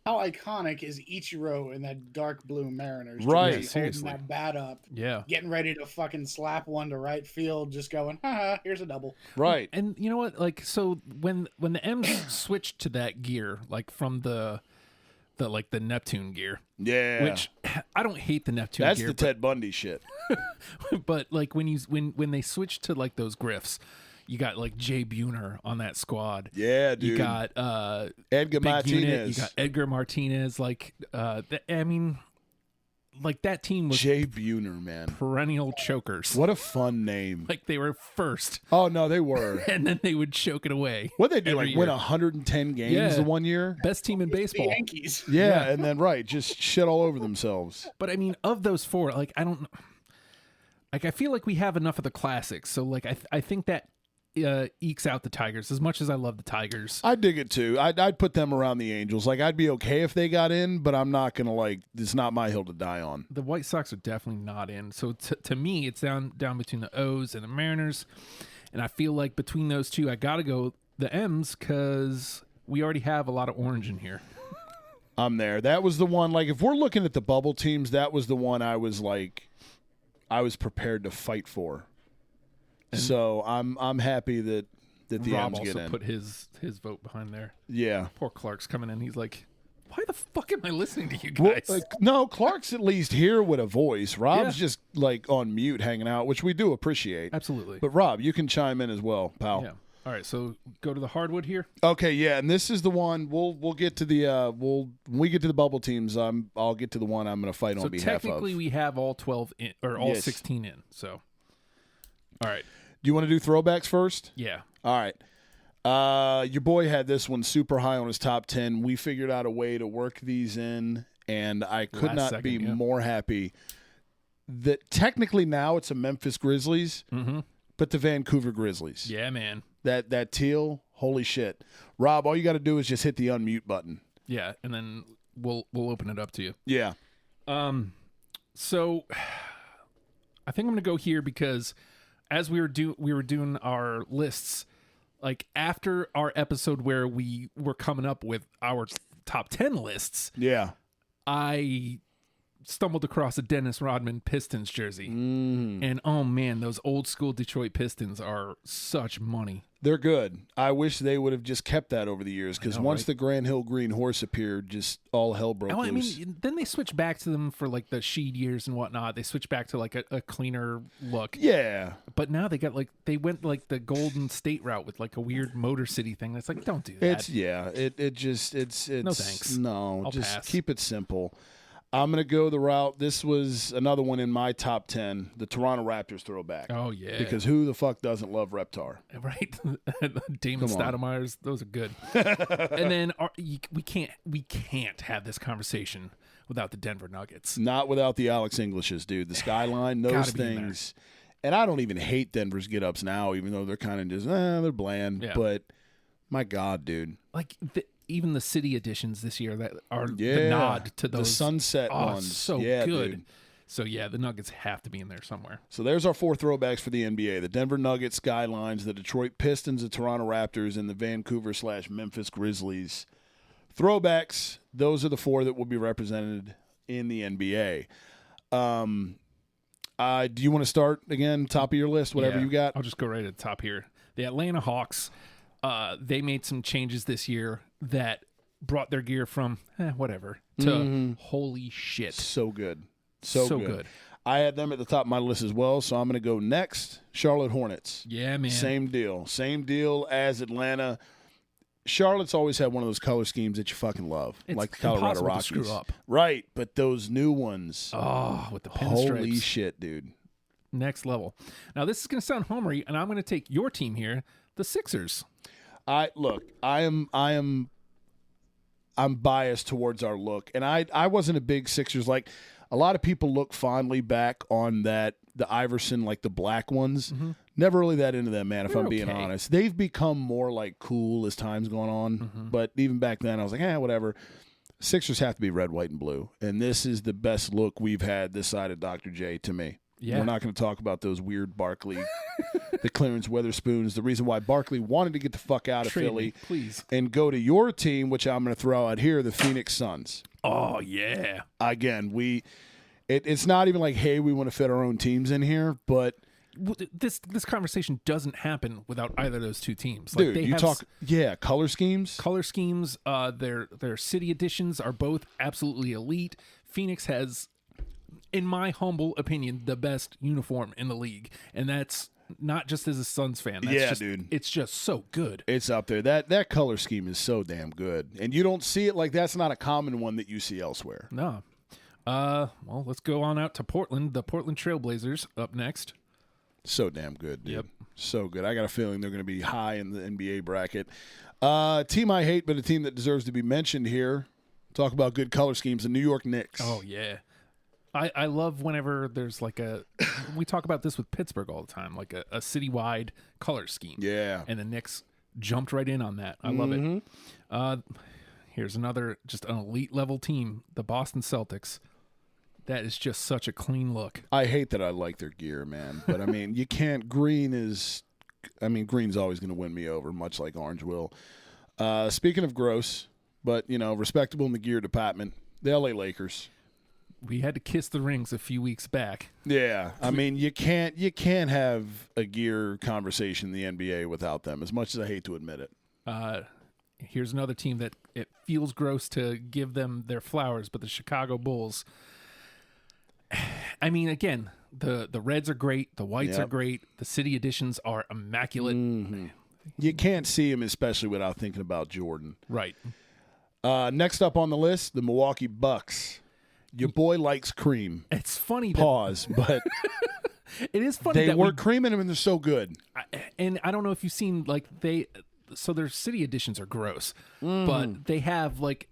C: how iconic is Ichiro in that dark blue Mariners?
B: Right.
C: jersey,
A: Seriously.
C: holding that bat up,
A: Yeah.
C: getting ready to fucking slap one to right field, just going, here's a double.
B: Right.
A: And you know what? Like, so when the M's switched to that gear, like from the Neptune gear,
B: Yeah.
A: which I don't hate the Neptune
B: That's
A: gear,
B: the Ted Bundy shit.
A: but like when they switched to like those griffs, you got like Jay Buhner on that squad.
B: Yeah, dude.
A: You got
B: Edgar
A: Big
B: Martinez.
A: Unit, you got Edgar Martinez. Like, I mean, like that team was
B: Jay Buhner, man.
A: perennial chokers.
B: What a fun name.
A: Like they were first,
B: Oh, no, they were.
A: and then they would choke it away.
B: What they do,
A: every
B: like win
A: year.
B: 110 games
A: Yeah.
B: the one year?
A: Best team in
C: The
A: baseball.
C: Yankees.
B: Yeah, and then, just shit all over themselves.
A: But I mean, of those four, like I don't, like I feel like we have enough of the classics. So like I think that ekes out the Tigers as much as I love the Tigers.
B: I dig it, too. I'd put them around the Angels. Like, I'd be okay if they got in, but I'm not going to, it's not my hill to die on.
A: The White Sox are definitely not in. So to me, it's down between the O's and the Mariners. And I feel like between those two, I got to go the M's because we already have a lot of orange in here.
B: I'm there. That was the one, if we're looking at the bubble teams, that was the one I was prepared to fight for. So I'm happy that the
A: Rob
B: M's get
A: also
B: in.
A: put his vote behind there.
B: Yeah.
A: Poor Clark's coming in. He's like, why the fuck am I listening to you
B: Well,
A: guys?
B: no, Clark's at least here with a voice. Rob's
A: Yeah.
B: just on mute hanging out, which we do appreciate.
A: Absolutely.
B: But Rob, you can chime in as well, pal.
A: Yeah. All right, so go to the hardwood here.
B: Okay, yeah, and this is the one we'll get to the when we get to the bubble teams. I'll get to the one I'm going to fight
A: So
B: on behalf of.
A: technically, we have all 12 in, or all
B: Yes.
A: 16 in. So, all right,
B: Do you want to do throwbacks first?
A: yeah.
B: All right. Your boy had this one super high on his top 10. We figured out a way to work these in, and I could not be more happy that technically now it's a Memphis Grizzlies, but the Vancouver Grizzlies.
A: Yeah, man.
B: That teal, holy shit. Rob, all you got to do is just hit the unmute button.
A: Yeah, and then we'll open it up to you.
B: Yeah.
A: So I think I'm gonna go here because as we were doing our lists, like after our episode where we were coming up with our top 10 lists,
B: Yeah.
A: I stumbled across a Dennis Rodman Pistons jersey. And oh man, those old school Detroit Pistons are such money.
B: They're good. I wish they would have just kept that over the years because once the Grand Hill Green Horse appeared, just all hell broke loose.
A: I mean, then they switched back to them for like the Sheed years and whatnot. They switched back to like a cleaner look.
B: Yeah.
A: But now they went like the Golden State route with like a weird Motor City thing. That's like, don't do that.
B: It's
A: no thanks.
B: No,
A: I'll
B: just
A: pass.
B: keep it simple. I'm going to go the route. This was another one in my top 10, the Toronto Raptors throwback.
A: Oh, yeah.
B: Because who the fuck doesn't love Reptar?
A: Right? Damon Stoudemire's, those are good. And then we can't have this conversation without the Denver Nuggets.
B: Not without the Alex Englishes, dude. The skyline, those things. And I don't even hate Denver's get-ups now, even though they're kind of just, they're bland. Yeah. But my God, dude.
A: Like, even the city editions this year that are the nod to those.
B: The sunset ones.
A: So
B: good.
A: Dude. So, yeah, the Nuggets have to be in there somewhere.
B: So there's our 4 throwbacks for the NBA. The Denver Nuggets Skylines, the Detroit Pistons, the Toronto Raptors, and the Vancouver/Memphis Grizzlies. Throwbacks, those are the 4 that will be represented in the NBA. Do you want to start again, top of your list, whatever you got?
A: I'll just go right at the top here. The Atlanta Hawks, they made some changes this year that brought their gear from whatever to holy shit.
B: So good. So good. I had them at the top of my list as well, so I'm going to go next. Charlotte Hornets.
A: Yeah, man.
B: Same deal as Atlanta. Charlotte's always had one of those color schemes that you fucking love, like the Colorado Rockies.
A: To screw up.
B: Right, but those new ones.
A: Oh, with the pinstripes.
B: Holy shit, dude.
A: Next level. Now, this is going to sound homery, and I'm going to take your team here, the Sixers.
B: I'm biased towards our look, and I wasn't a big Sixers. Like a lot of people look fondly back on the Iverson, like the black ones. Never really that into them, man. If I'm being honest, they've become more like cool as time's gone on. But even back then, I was like, whatever. Sixers have to be red, white, and blue, and this is the best look we've had this side of Dr. J to me. Yeah. We're not going to talk about those weird Barkley, the Clarence Weatherspoons, the reason why Barkley wanted to get the fuck out of Philly
A: please,
B: and go to your team, which I'm going to throw out here, the Phoenix Suns.
A: Oh, yeah.
B: Again, it's not even like, hey, we want to fit our own teams in here, but
A: this conversation doesn't happen without either of those two teams.
B: Dude, like color schemes.
A: Color schemes, their city editions are both absolutely elite. Phoenix has, in my humble opinion, the best uniform in the league, and that's not just as a Suns fan.
B: Dude,
A: it's just so good.
B: It's up there. That color scheme is so damn good, and you don't see it like that's not a common one that you see elsewhere.
A: No. Well, let's go on out to Portland. The Portland Trailblazers up next.
B: So damn good, dude.
A: Yep.
B: So good. I got a feeling they're going to be high in the NBA bracket. Team I hate, but a team that deserves to be mentioned here. Talk about good color schemes. The New York Knicks.
A: Oh yeah. I love whenever there's like we talk about this with Pittsburgh all the time, like a citywide color scheme.
B: Yeah.
A: And the Knicks jumped right in on that. I love it. Here's another, just an elite level team, the Boston Celtics. That is just such a clean look.
B: I hate that I like their gear, man. But, I mean, you can't. Green's always going to win me over, much like orange will. Speaking of gross, but, respectable in the gear department, the L.A. Lakers.
A: We had to kiss the rings a few weeks back.
B: Yeah. I mean, you can't have a gear conversation in the NBA without them, as much as I hate to admit it.
A: Here's another team that it feels gross to give them their flowers, but the Chicago Bulls. I mean, again, the Reds are great. The Whites are great. The city editions are immaculate.
B: You can't see them, especially without thinking about Jordan.
A: Right.
B: Next up on the list, the Milwaukee Bucks. Your boy likes cream.
A: It's funny.
B: Pause, but
A: it is funny.
B: They were creaming them, and they're so good.
A: And I don't know if you've seen, like, so their city editions are gross, but they have like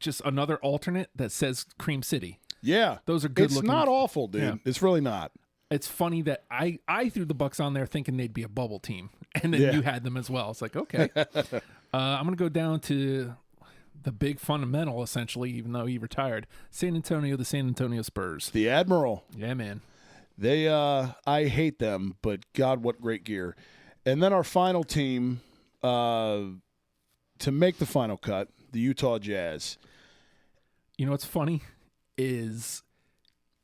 A: just another alternate that says Cream City.
B: Yeah,
A: Those are good
B: It's
A: looking.
B: not awful, dude.
A: Yeah.
B: It's really not.
A: It's funny that I threw the Bucks on there thinking they'd be a bubble team, and then
B: Yeah.
A: you had them as well. It's like, okay, I'm gonna go down to the big fundamental, essentially, even though he retired. San Antonio, the San Antonio Spurs.
B: The Admiral.
A: Yeah, man.
B: They, I hate them, but God, what great gear. And then our final team to make the final cut, the Utah Jazz.
A: You know what's funny is,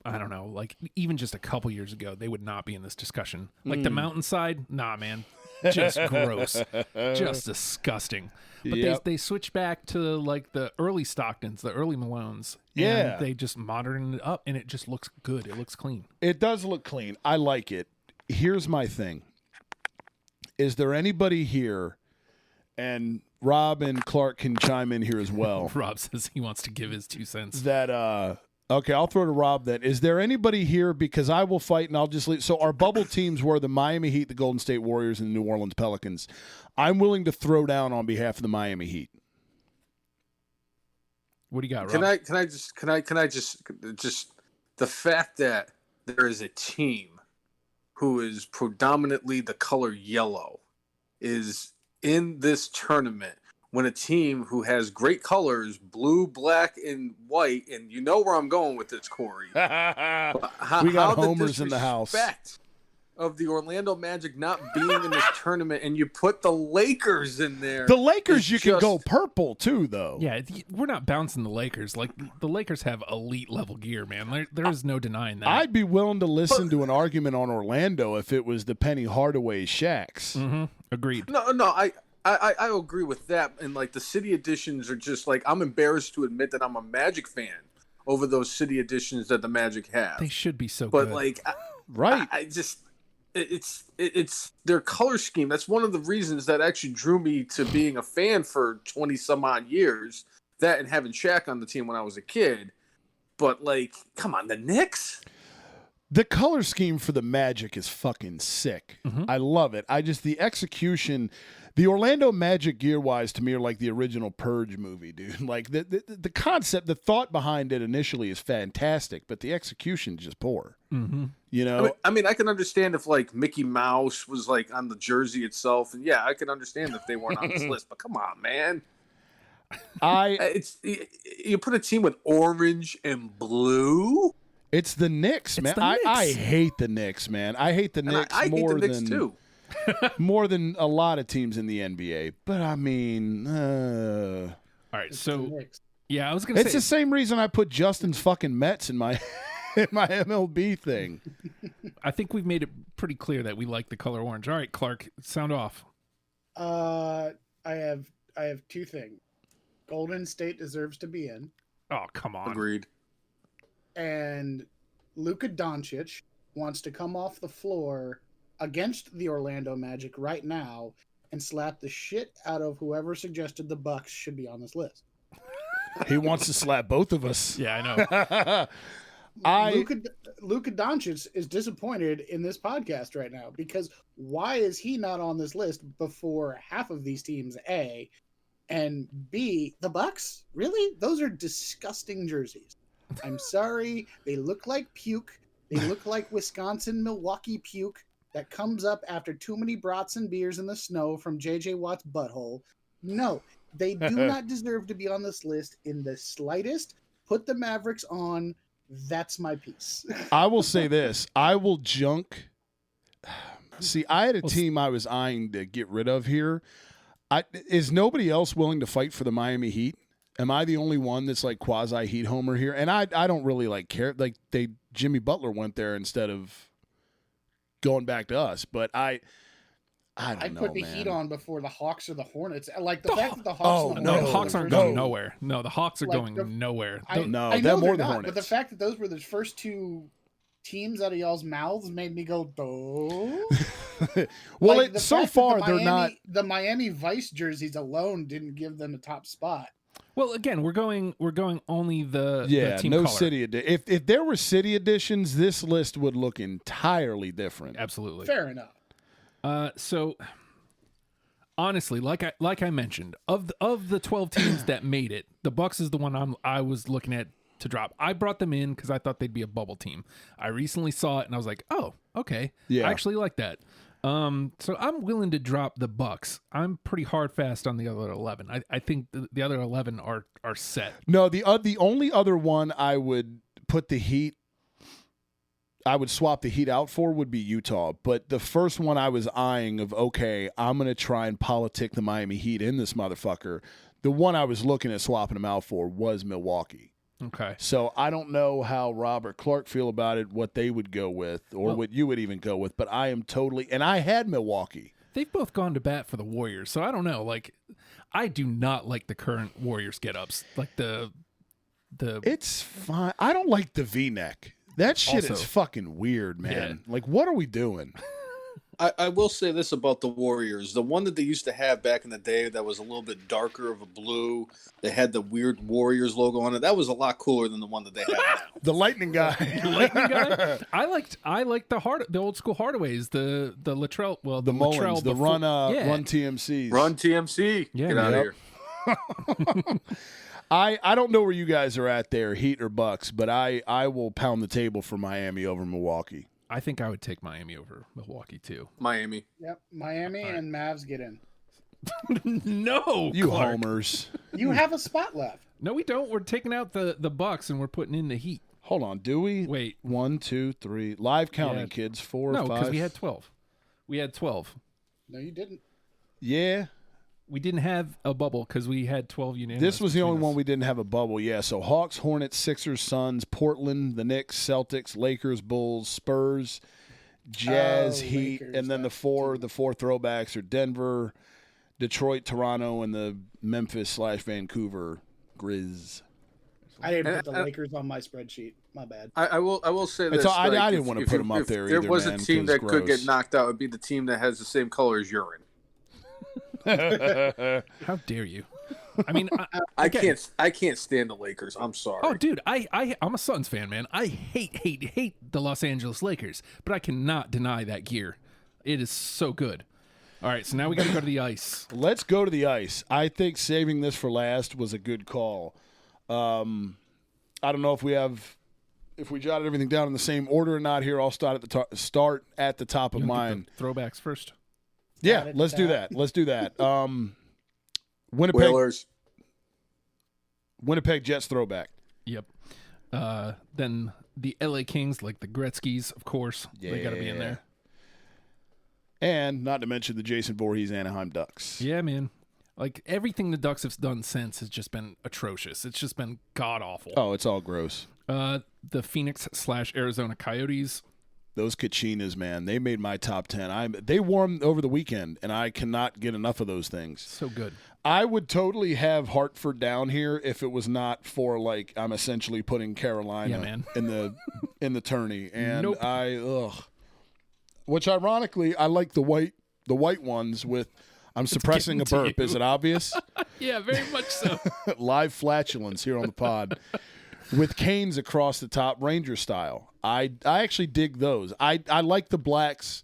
A: I don't know, like even just a couple years ago, they would not be in this discussion. Like the Mountainside, nah, man, just gross, just disgusting. But
B: Yep.
A: they switch back to like the early Stocktons, the early Malones.
B: Yeah.
A: And they just modern it up, and it just looks good. It looks clean.
B: It does look clean. I like it. Here's my thing. Is there anybody here, and Rob and Clark can chime in here as well,
A: Rob says he wants to give his 2 cents.
B: that, okay, I'll throw to Rob then. Is there anybody here, because I will fight and I'll just leave. So our bubble teams were the Miami Heat, the Golden State Warriors, and the New Orleans Pelicans. I'm willing to throw down on behalf of the Miami Heat.
A: What do you got, Rob?
D: Can I just the fact that there is a team who is predominantly the color yellow is in this tournament, when a team who has great colors, blue, black, and white, and you know where I'm going with this, Corey.
B: We got homers in the house.
D: Disrespect of the Orlando Magic not being in this tournament, and you put the Lakers in there.
B: The Lakers,
D: is
B: you can go
D: just-
B: purple too, though.
A: Yeah, we're not bouncing the Lakers. Like the Lakers have elite level gear, man. There is no denying that.
B: I'd be willing to listen to an argument on Orlando if it was the Penny Hardaway Shaqs.
A: Agreed.
D: No, I agree with that. And like the city editions are just like, I'm embarrassed to admit that I'm a Magic fan over those city editions that the Magic have.
A: They should be so
D: But
A: good.
D: like,
B: Right.
D: I just it's their color scheme. That's one of the reasons that actually drew me to being a fan for 20 some odd years. That and having Shaq on the team when I was a kid. But like, come on, the Knicks.
B: The color scheme for the Magic is fucking sick. I love it. The execution, the Orlando Magic gear-wise to me are like the original Purge movie, dude. Like the concept, the thought behind it initially is fantastic, but the execution is just poor. You know?
D: I mean, I can understand if like Mickey Mouse was like on the jersey itself, and yeah, I can understand if they weren't on this list. But come on, man. You put a team with orange and blue.
B: It's the Knicks, man.
A: the
B: I
A: Knicks.
B: hate the Knicks, man. I hate the Knicks
D: I hate
B: more
D: the Knicks
B: than
D: too.
B: more than a lot of teams in the NBA. But I mean,
A: All right,
C: The
A: so
C: Knicks.
A: yeah, I was gonna
B: it's
A: say
B: the same reason I put Justin's fucking Mets in my in my MLB thing.
A: I think we've made it pretty clear that we like the color orange. All right, Clark, sound off.
C: I have 2 things. Golden State deserves to be in,
A: Oh, come on.
D: Agreed.
C: and Luka Doncic wants to come off the floor against the Orlando Magic right now and slap the shit out of whoever suggested the Bucks should be on this list.
B: He wants to slap both of us.
A: Yeah, I know.
C: Luka Doncic is disappointed in this podcast right now because why is he not on this list before half of these teams? A, and B, the Bucks? Really? Those are disgusting jerseys. I'm sorry, they look like puke. They look like Wisconsin, Milwaukee puke that comes up after too many brats and beers in the snow from JJ Watt's butthole. No, they do not deserve to be on this list in the slightest. Put the Mavericks on. That's my piece.
B: I will say this. I will junk. See, I had a team I was eyeing to get rid of here. Is nobody else willing to fight for the Miami Heat? Am I the only one that's like quasi Heat homer here? And I don't really like care. Like Jimmy Butler went there instead of going back to us. But I don't know,
C: put the
B: man.
C: Heat on before the Hawks or the Hornets. Like the fact that the Hawks, and the
A: No, the
C: Hornets
A: Hawks
C: were
A: aren't
C: the
A: going
C: first
A: nowhere. No, the Hawks are
C: Like,
A: going nowhere.
B: No,
C: I
B: they're
C: know
B: more
C: they're
B: the
C: not, but the
B: Hornets.
C: fact that those were the first 2 teams out of y'all's mouths made me go, "Oh."
B: Well,
C: Like, the
B: so
C: fact that
B: far
C: the
B: they're
C: Miami,
B: not.
C: The Miami Vice jerseys alone didn't give them a top spot.
A: Well, again, we're going only the
B: Yeah,
A: team
B: no
A: color.
B: city edition. If there were city editions, this list would look entirely different.
A: Absolutely.
C: Fair enough.
A: So honestly, like I mentioned, of the 12 teams that made it, the Bucks is the one I was looking at to drop. I brought them in because I thought they'd be a bubble team. I recently saw it and I was like, oh, okay,
B: Yeah.
A: I actually like that. So I'm willing to drop the Bucks. I'm pretty hard fast on the other 11. I think the other 11 are set.
B: No, the only other one I would put the Heat, I would swap the Heat out for would be Utah. But the first one I was eyeing of, okay, I'm going to try and politic the Miami Heat in this motherfucker. The one I was looking at swapping them out for was Milwaukee.
A: Okay.
B: So I don't know how Robert Clark feel about it, what they would go with, or what you would even go with. But I am totally, and I had Milwaukee.
A: They've both gone to bat for the Warriors, so I don't know. Like, I do not like the current Warriors get-ups. Like the.
B: It's fine. I don't like the V-neck. That shit
A: Also,
B: is fucking weird, man.
A: yeah.
B: Like, what are we doing?
D: I will say this about the Warriors. The one that they used to have back in the day that was a little bit darker of a blue, that had the weird Warriors logo on it, that was a lot cooler than the one that they have now.
B: The lightning guy.
A: Lightning guy. I liked the old school Hardaways, the Latrell, well,
B: The
A: Latrell
B: Mullins, the
A: before-
B: Run TMCs.
D: Run TMC.
A: Yeah,
D: Get
A: man.
D: out of
B: Yep.
D: here.
B: I don't know where you guys are at there, Heat or Bucks, but I will pound the table for Miami over Milwaukee.
A: I think I would take Miami over Milwaukee too.
D: Miami.
C: Yep, Miami and Mavs get in.
A: No,
B: You
A: Clark.
B: homers.
C: You have a spot left.
A: No, we don't. We're taking out the Bucks and we're putting in the Heat.
B: Hold on, do we?
A: Wait.
B: 1, 2, 3. Live counting,
A: Yeah.
B: kids. 4,
A: No,
B: 5.
A: because we had 12. We had 12.
C: No, you didn't.
B: Yeah.
A: We didn't have a bubble because we had 12 unanimous.
B: This was the
A: between
B: only
A: us.
B: one we didn't have a bubble. Yeah, so Hawks, Hornets, Sixers, Suns, Portland, the Knicks, Celtics, Lakers, Bulls, Spurs, Jazz,
C: Oh,
B: Heat,
C: Lakers,
B: and then the
C: that's
B: four throwbacks are Denver, Detroit, Toronto, and the Memphis/Vancouver Grizz.
C: I didn't put
D: And-
C: the Lakers on my spreadsheet. My bad.
D: I will say this.
B: It's all- I
D: like,
B: didn't
D: if-
B: wanna
D: if
B: put
D: you-
B: them up
D: if
B: there
D: there
B: either,
D: was
B: man,
D: a team
B: 'cause
D: that could
B: gross.
D: get knocked out, it'd be the team that has the same color as urine.
A: How dare you? I mean,
D: I
A: again,
D: can't stand the Lakers. I'm sorry.
A: Oh, dude, I'm a Suns fan, man. I hate the Los Angeles Lakers, but I cannot deny that gear. It is so good. All right, so now we got to go to the ice.
B: Let's go to the ice. I think saving this for last was a good call. I don't know if we jotted everything down in the same order or not. Here, I'll start at the top of
A: You wanna
B: mine.
A: get the throwbacks first.
B: Yeah,
C: Add it
B: let's
C: to
B: do
C: that.
B: that. Let's do that. Winnipeg Jets throwback.
A: Yep. Then the LA Kings, like the Gretzky's, of course. They got to be in
B: Yeah.
A: there.
B: And not to mention the Jason Voorhees Anaheim Ducks.
A: Yeah, man. Like everything the Ducks have done since has just been atrocious. It's just been god awful.
B: Oh, it's all gross.
A: The Phoenix/Arizona Coyotes.
B: Those Kachinas, man, they made my top 10. They wore 'em over the weekend, and I cannot get enough of those things.
A: So good.
B: I would totally have Hartford down here if it was not for like I'm essentially putting Carolina
A: Yeah, man.
B: in the tourney, and
A: Nope.
B: which ironically I like the white ones with. I'm suppressing a
A: getting to
B: burp.
A: you.
B: Is it obvious?
A: Yeah, very much so.
B: Live flatulence here on the pod with canes across the top, Ranger style. I actually dig those. I like the blacks.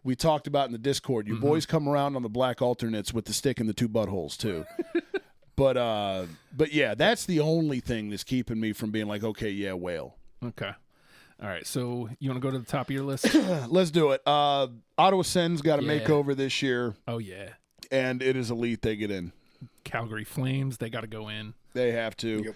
B: We talked about in the Discord. You boys come around on the black alternates with the stick in the two buttholes too. But yeah, that's the only thing that's keeping me from being like, okay, yeah, whale.
A: Okay. All right. So you want to go to the top of your list?
B: Let's do it. Ottawa Sens got a
A: Yeah.
B: makeover this year,
A: Oh, yeah.
B: and it is elite. They get in.
A: Calgary Flames, they got to go in.
B: They have to.
D: Yep.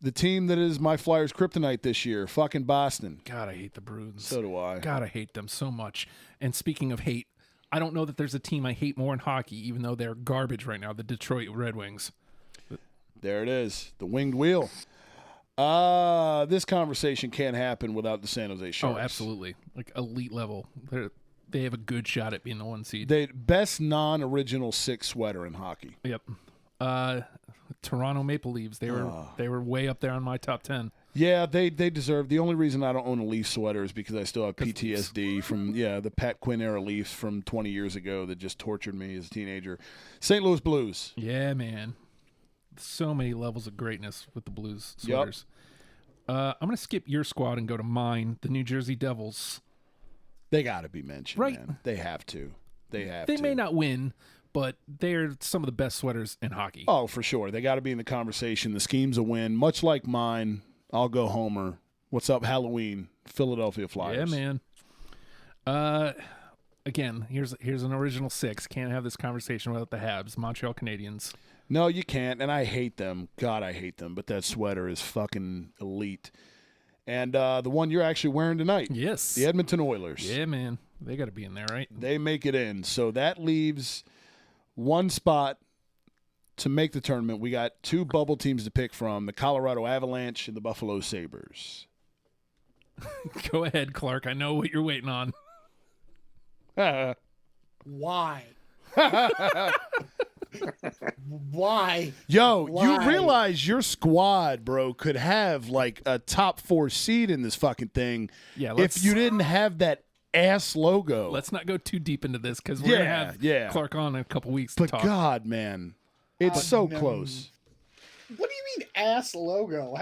B: The team that is my Flyers kryptonite this year, fucking Boston.
A: God, I hate the Bruins.
B: So do I.
A: God, I hate them so much. And speaking of hate, I don't know that there's a team I hate more in hockey, even though they're garbage right now, the Detroit Red Wings.
B: There it is, the winged wheel. This conversation can't happen without the San Jose Sharks.
A: Oh, absolutely. Like elite level. They have a good shot at being the 1 seed.
B: The best non-original six sweater in hockey.
A: Yep. Toronto Maple Leafs, they were way up there on my top 10.
B: Yeah, they deserve. The only reason I don't own a Leaf sweater is because I still have PTSD from the Pat Quinn era Leafs from 20 years ago that just tortured me as a teenager. St. Louis Blues.
A: Yeah, man. So many levels of greatness with the Blues
B: Yep.
A: sweaters. I'm going to skip your squad and go to mine, the New Jersey Devils.
B: They got to be mentioned,
A: Right.
B: man. They have to. They
A: They
B: to.
A: may not win, but they're some of the best sweaters in hockey.
B: Oh, for sure. They got to be in the conversation. The scheme's a win. Much like mine, I'll go Homer. What's up, Halloween? Philadelphia Flyers.
A: Yeah, man. Again, here's an original 6. Can't have this conversation without the Habs, Montreal Canadiens.
B: No, you can't, and I hate them. God, I hate them. But that sweater is fucking elite. And the one you're actually wearing tonight.
A: Yes.
B: The Edmonton Oilers.
A: Yeah, man. They got to be in there, right?
B: They make it in. So that leaves one spot to make the tournament. We got 2 bubble teams to pick from, the Colorado Avalanche and the Buffalo Sabres.
A: Go ahead, Clark. I know what you're waiting on.
C: Why? Why?
B: Yo,
C: Why?
B: you realize your squad, bro, could have like a top 4 seed in this fucking thing
A: Yeah,
B: if you didn't have that ass logo.
A: Let's not go too deep into this because we're going to have Clark on in a couple weeks to
B: But
A: talk.
B: God, man, it's so
C: no.
B: close.
C: What do you mean ass logo?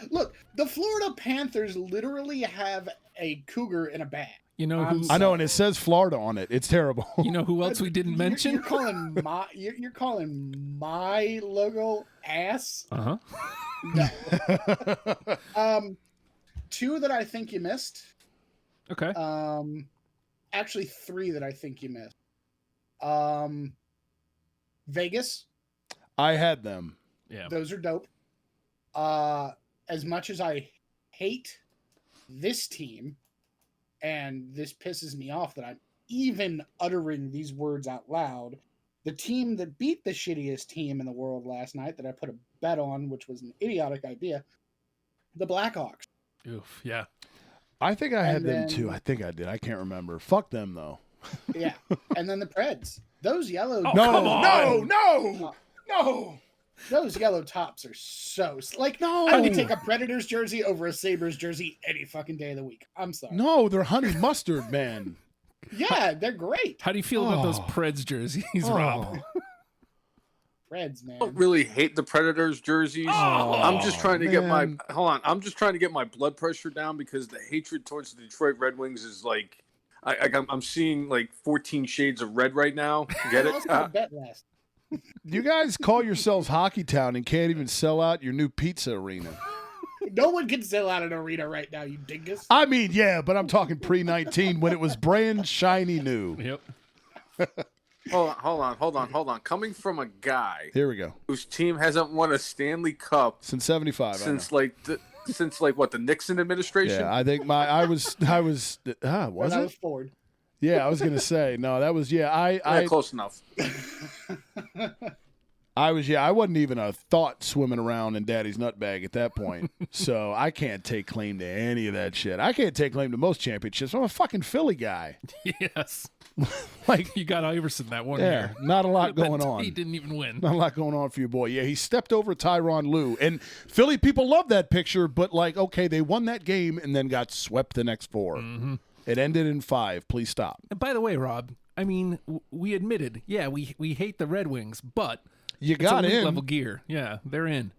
C: Look, the Florida Panthers literally have a cougar in a bag.
A: You know who?
B: I know, and it says Florida on it. It's terrible.
A: You know who else we didn't mention?
C: You're calling my logo ass?
A: Uh-huh.
C: No. 2 that I think you missed.
A: Okay.
C: Actually 3 that I think you missed. Vegas.
B: I had them.
A: Yeah.
C: Those are dope. As much as I hate this team, and this pisses me off that I'm even uttering these words out loud, the team that beat the shittiest team in the world last night that I put a bet on, which was an idiotic idea, the Blackhawks.
A: Oof. Yeah.
B: I think I had
C: And
B: them
C: then-
B: too. I think I did. I can't remember. Fuck them, though.
C: Yeah. And then the Preds. Those yellow
A: Oh, come on.
B: no.
C: Those yellow tops are so like
B: No.
C: I would take a Predators jersey over a Sabres jersey any fucking day of the week. I'm sorry.
B: No, they're honey mustard, man.
C: Yeah, they're great.
A: How do you feel about those
B: Oh.
A: Preds jerseys,
B: Oh.
A: Rob?
C: Preds, man.
D: I don't really hate the Predators jerseys.
A: Oh,
D: I'm just trying to get my
B: man.
D: I'm just trying to get my blood pressure down because the hatred towards the Detroit Red Wings is like I'm seeing like 14 shades of red right now. Get
C: I
D: it?
C: lost my bet last.
B: You guys call yourselves Hockey Town and can't even sell out your new pizza arena.
C: No one can sell out an arena right now, you dingus.
B: I mean, yeah, but I'm talking pre-19 when it was brand shiny new.
A: Yep.
D: Hold on. Coming from a guy
B: Here we go.
D: whose team hasn't won a Stanley Cup
B: Since 75.
D: since what the Nixon administration.
B: Yeah, I think I was
C: When
B: was
C: I was
B: it?
C: Ford.
B: Yeah, I was gonna say no. That was
D: Yeah,
B: I
D: close enough.
B: I wasn't even a thought swimming around in Daddy's nutbag at that point. So I can't take claim to any of that shit. I can't take claim to most championships. I'm a fucking Philly guy.
A: Yes.
B: Like,
A: You got Iverson that one
B: yeah,
A: year.
B: not a lot
A: But
B: going on.
A: He didn't even win.
B: Not a lot going on for you, boy. Yeah, he stepped over Tyronn Lue. And Philly people love that picture, but like, okay, they won that game and then got swept the next 4.
A: Mm-hmm.
B: It ended in 5. Please stop.
A: And by the way, Rob, I mean, we admitted, yeah, we hate the Red Wings, but
B: You
A: it's
B: got
A: elite
B: in.
A: level gear. Yeah, they're in.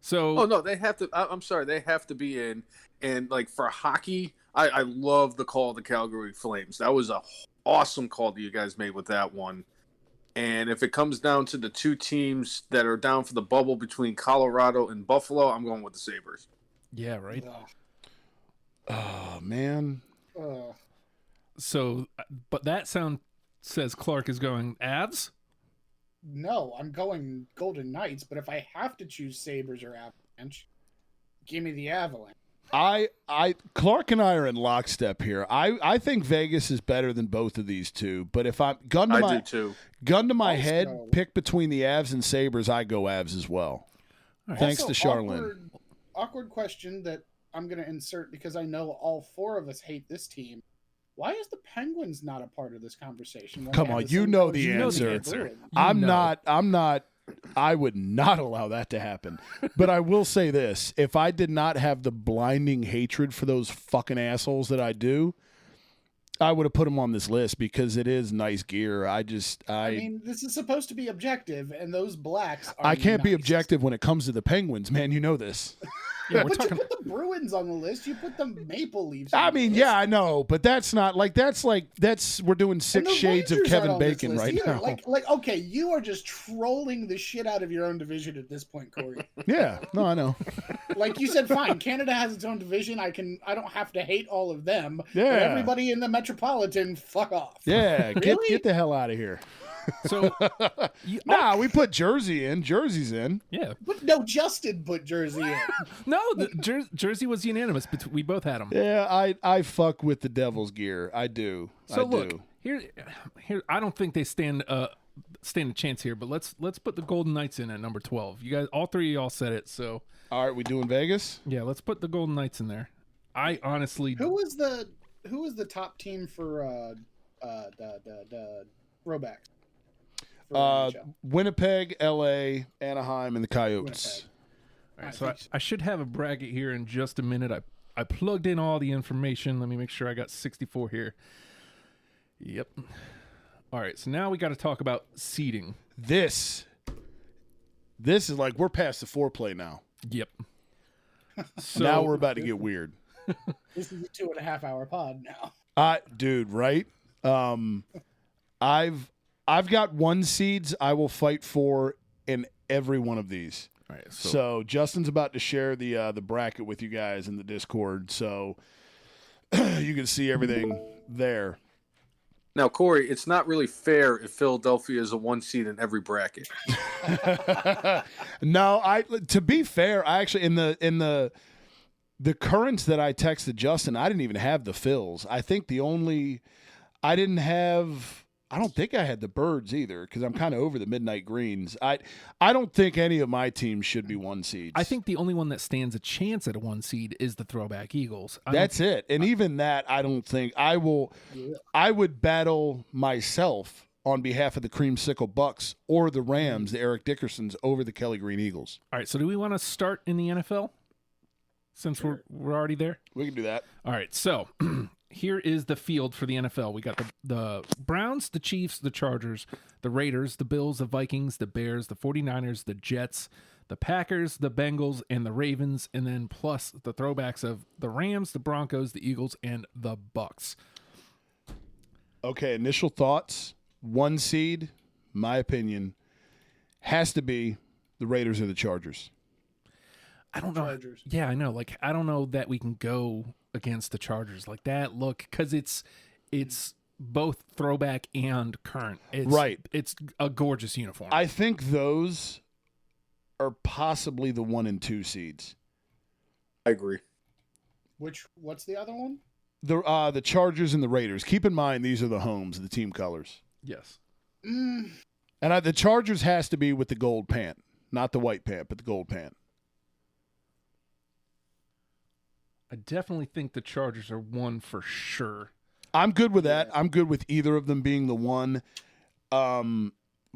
A: So
D: Oh no, they have to. I'm sorry, they have to be in. And like for hockey, I love the call of the Calgary Flames. That was a awesome call that you guys made with that one. And if it comes down to the 2 teams that are down for the bubble between Colorado and Buffalo, I'm going with the Sabres.
A: yeah, right.
B: Oh, man.
A: So, but that sound says Clark is going Avs.
C: No, I'm going Golden Knights, but if I have to choose Sabres or Avalanche, give me the Avalanche.
B: Clark and I are in lockstep here. I think Vegas is better than both of these two, but if I'm gun to
D: I do too.
B: my
C: Also-
B: head, pick between the Avs and Sabres, I go Avs as well.
A: right.
B: Thanks
C: Also,
B: to Charlene.
C: Awkward question that I'm going to insert because I know all 4 of us hate this team. Why is the Penguins not a part of this conversation? when
B: Come
C: they have
B: on,
C: the
B: you
C: same
B: know
C: colors
B: the
C: as
A: answer.
C: Bruins?
B: I'm
A: know.
B: not. I would not allow that to happen. But I will say this: if I did not have the blinding hatred for those fucking assholes that I do, I would have put them on this list because it is nice gear. I
C: mean, this is supposed to be objective, and those blacks are
B: I can't be
C: nice.
B: objective when it comes to the Penguins, man. You know this.
A: Yeah, we're
C: But
A: talking.
C: you put the Bruins on the list. You put the Maple Leafs.
B: I
C: on the
B: mean,
C: list.
B: yeah, I know, but that's not like we're doing
C: And
B: Six
C: the
B: Shades of
C: Rangers aren't
B: Kevin
C: on this
B: Bacon
C: list
B: right
C: either.
B: now.
C: Like, okay, you are just trolling the shit out of your own division at this point, Corey.
B: Yeah, no, I know.
C: Like you said, fine. Canada has its own division. I don't have to hate all of them.
B: Yeah.
C: But everybody in the Metropolitan, fuck off.
B: Yeah,
C: Really?
B: get the hell out of here.
A: So,
B: Nah, we put Jersey in. Jersey's in.
A: yeah.
C: But no, Justin put Jersey in.
A: No, the Jersey was unanimous, but we both had them.
B: Yeah, I fuck with the Devil's gear. I do.
A: So
B: I
A: look,
B: do.
A: here. I don't think they stand a chance here, but let's put the Golden Knights in at number 12. You guys, all three of y'all said it, so
B: All right, we doing Vegas?
A: yeah, let's put the Golden Knights in there. I honestly,
C: Who was the top team for the throwbacks? For NHL?
B: Winnipeg, LA, Anaheim, and the Coyotes.
C: Winnipeg.
A: all right, so I should have a bracket here in just a minute. I plugged in all the information. Let me make sure I got 64 here. Yep. All right, so now we got to talk about seeding.
B: This is like we're past the foreplay now.
A: Yep. So
B: Now we're about to get weird.
C: This is a 2.5 hour pod now.
B: Dude, right? I've got one seeds I will fight for in every one of these.
A: all right,
B: So Justin's about to share the bracket with you guys in the Discord, so you can see everything there.
D: Now, Corey, it's not really fair if Philadelphia is a 1 seed in every bracket.
B: No, to be fair, I actually in the currents that I texted Justin, I didn't even have the Phils. I think I don't think I had the Birds either because I'm kind of over the Midnight Greens. I don't think any of my teams should be 1 seeds.
A: I think the only one that stands a chance at a 1 seed is the Throwback Eagles.
B: That's it. And even that, I don't think I will. I would battle myself on behalf of the Creamsicle Bucks or the Rams, the Eric Dickersons, over the Kelly Green Eagles.
A: All right, so do we want to start in the NFL since we're already there?
B: We can do that.
A: All right, so here is the field for the NFL. We got the Browns, the Chiefs, the Chargers, the Raiders, the Bills, the Vikings, the Bears, the 49ers, the Jets, the Packers, the Bengals, and the Ravens, and then plus the throwbacks of the Rams, the Broncos, the Eagles, and the Bucks.
B: Okay, initial thoughts. 1 seed, my opinion, has to be the Raiders or the Chargers.
A: I don't know.
C: Chargers.
A: Yeah, I know. Like, I don't know that we can go against the Chargers like that. Look, because it's both throwback and current.
B: Right.
A: It's a gorgeous uniform.
B: I think those are possibly the 1 and 2 seeds.
D: I agree.
C: What's the other one?
B: The Chargers and the Raiders. Keep in mind these are the homes, the team colors.
A: yes.
C: Mm,
B: And the Chargers has to be with the gold pant, not the white pant, but the gold pant.
A: I definitely think the Chargers are 1 for sure.
B: I'm good with that. I'm good with either of them being the 1.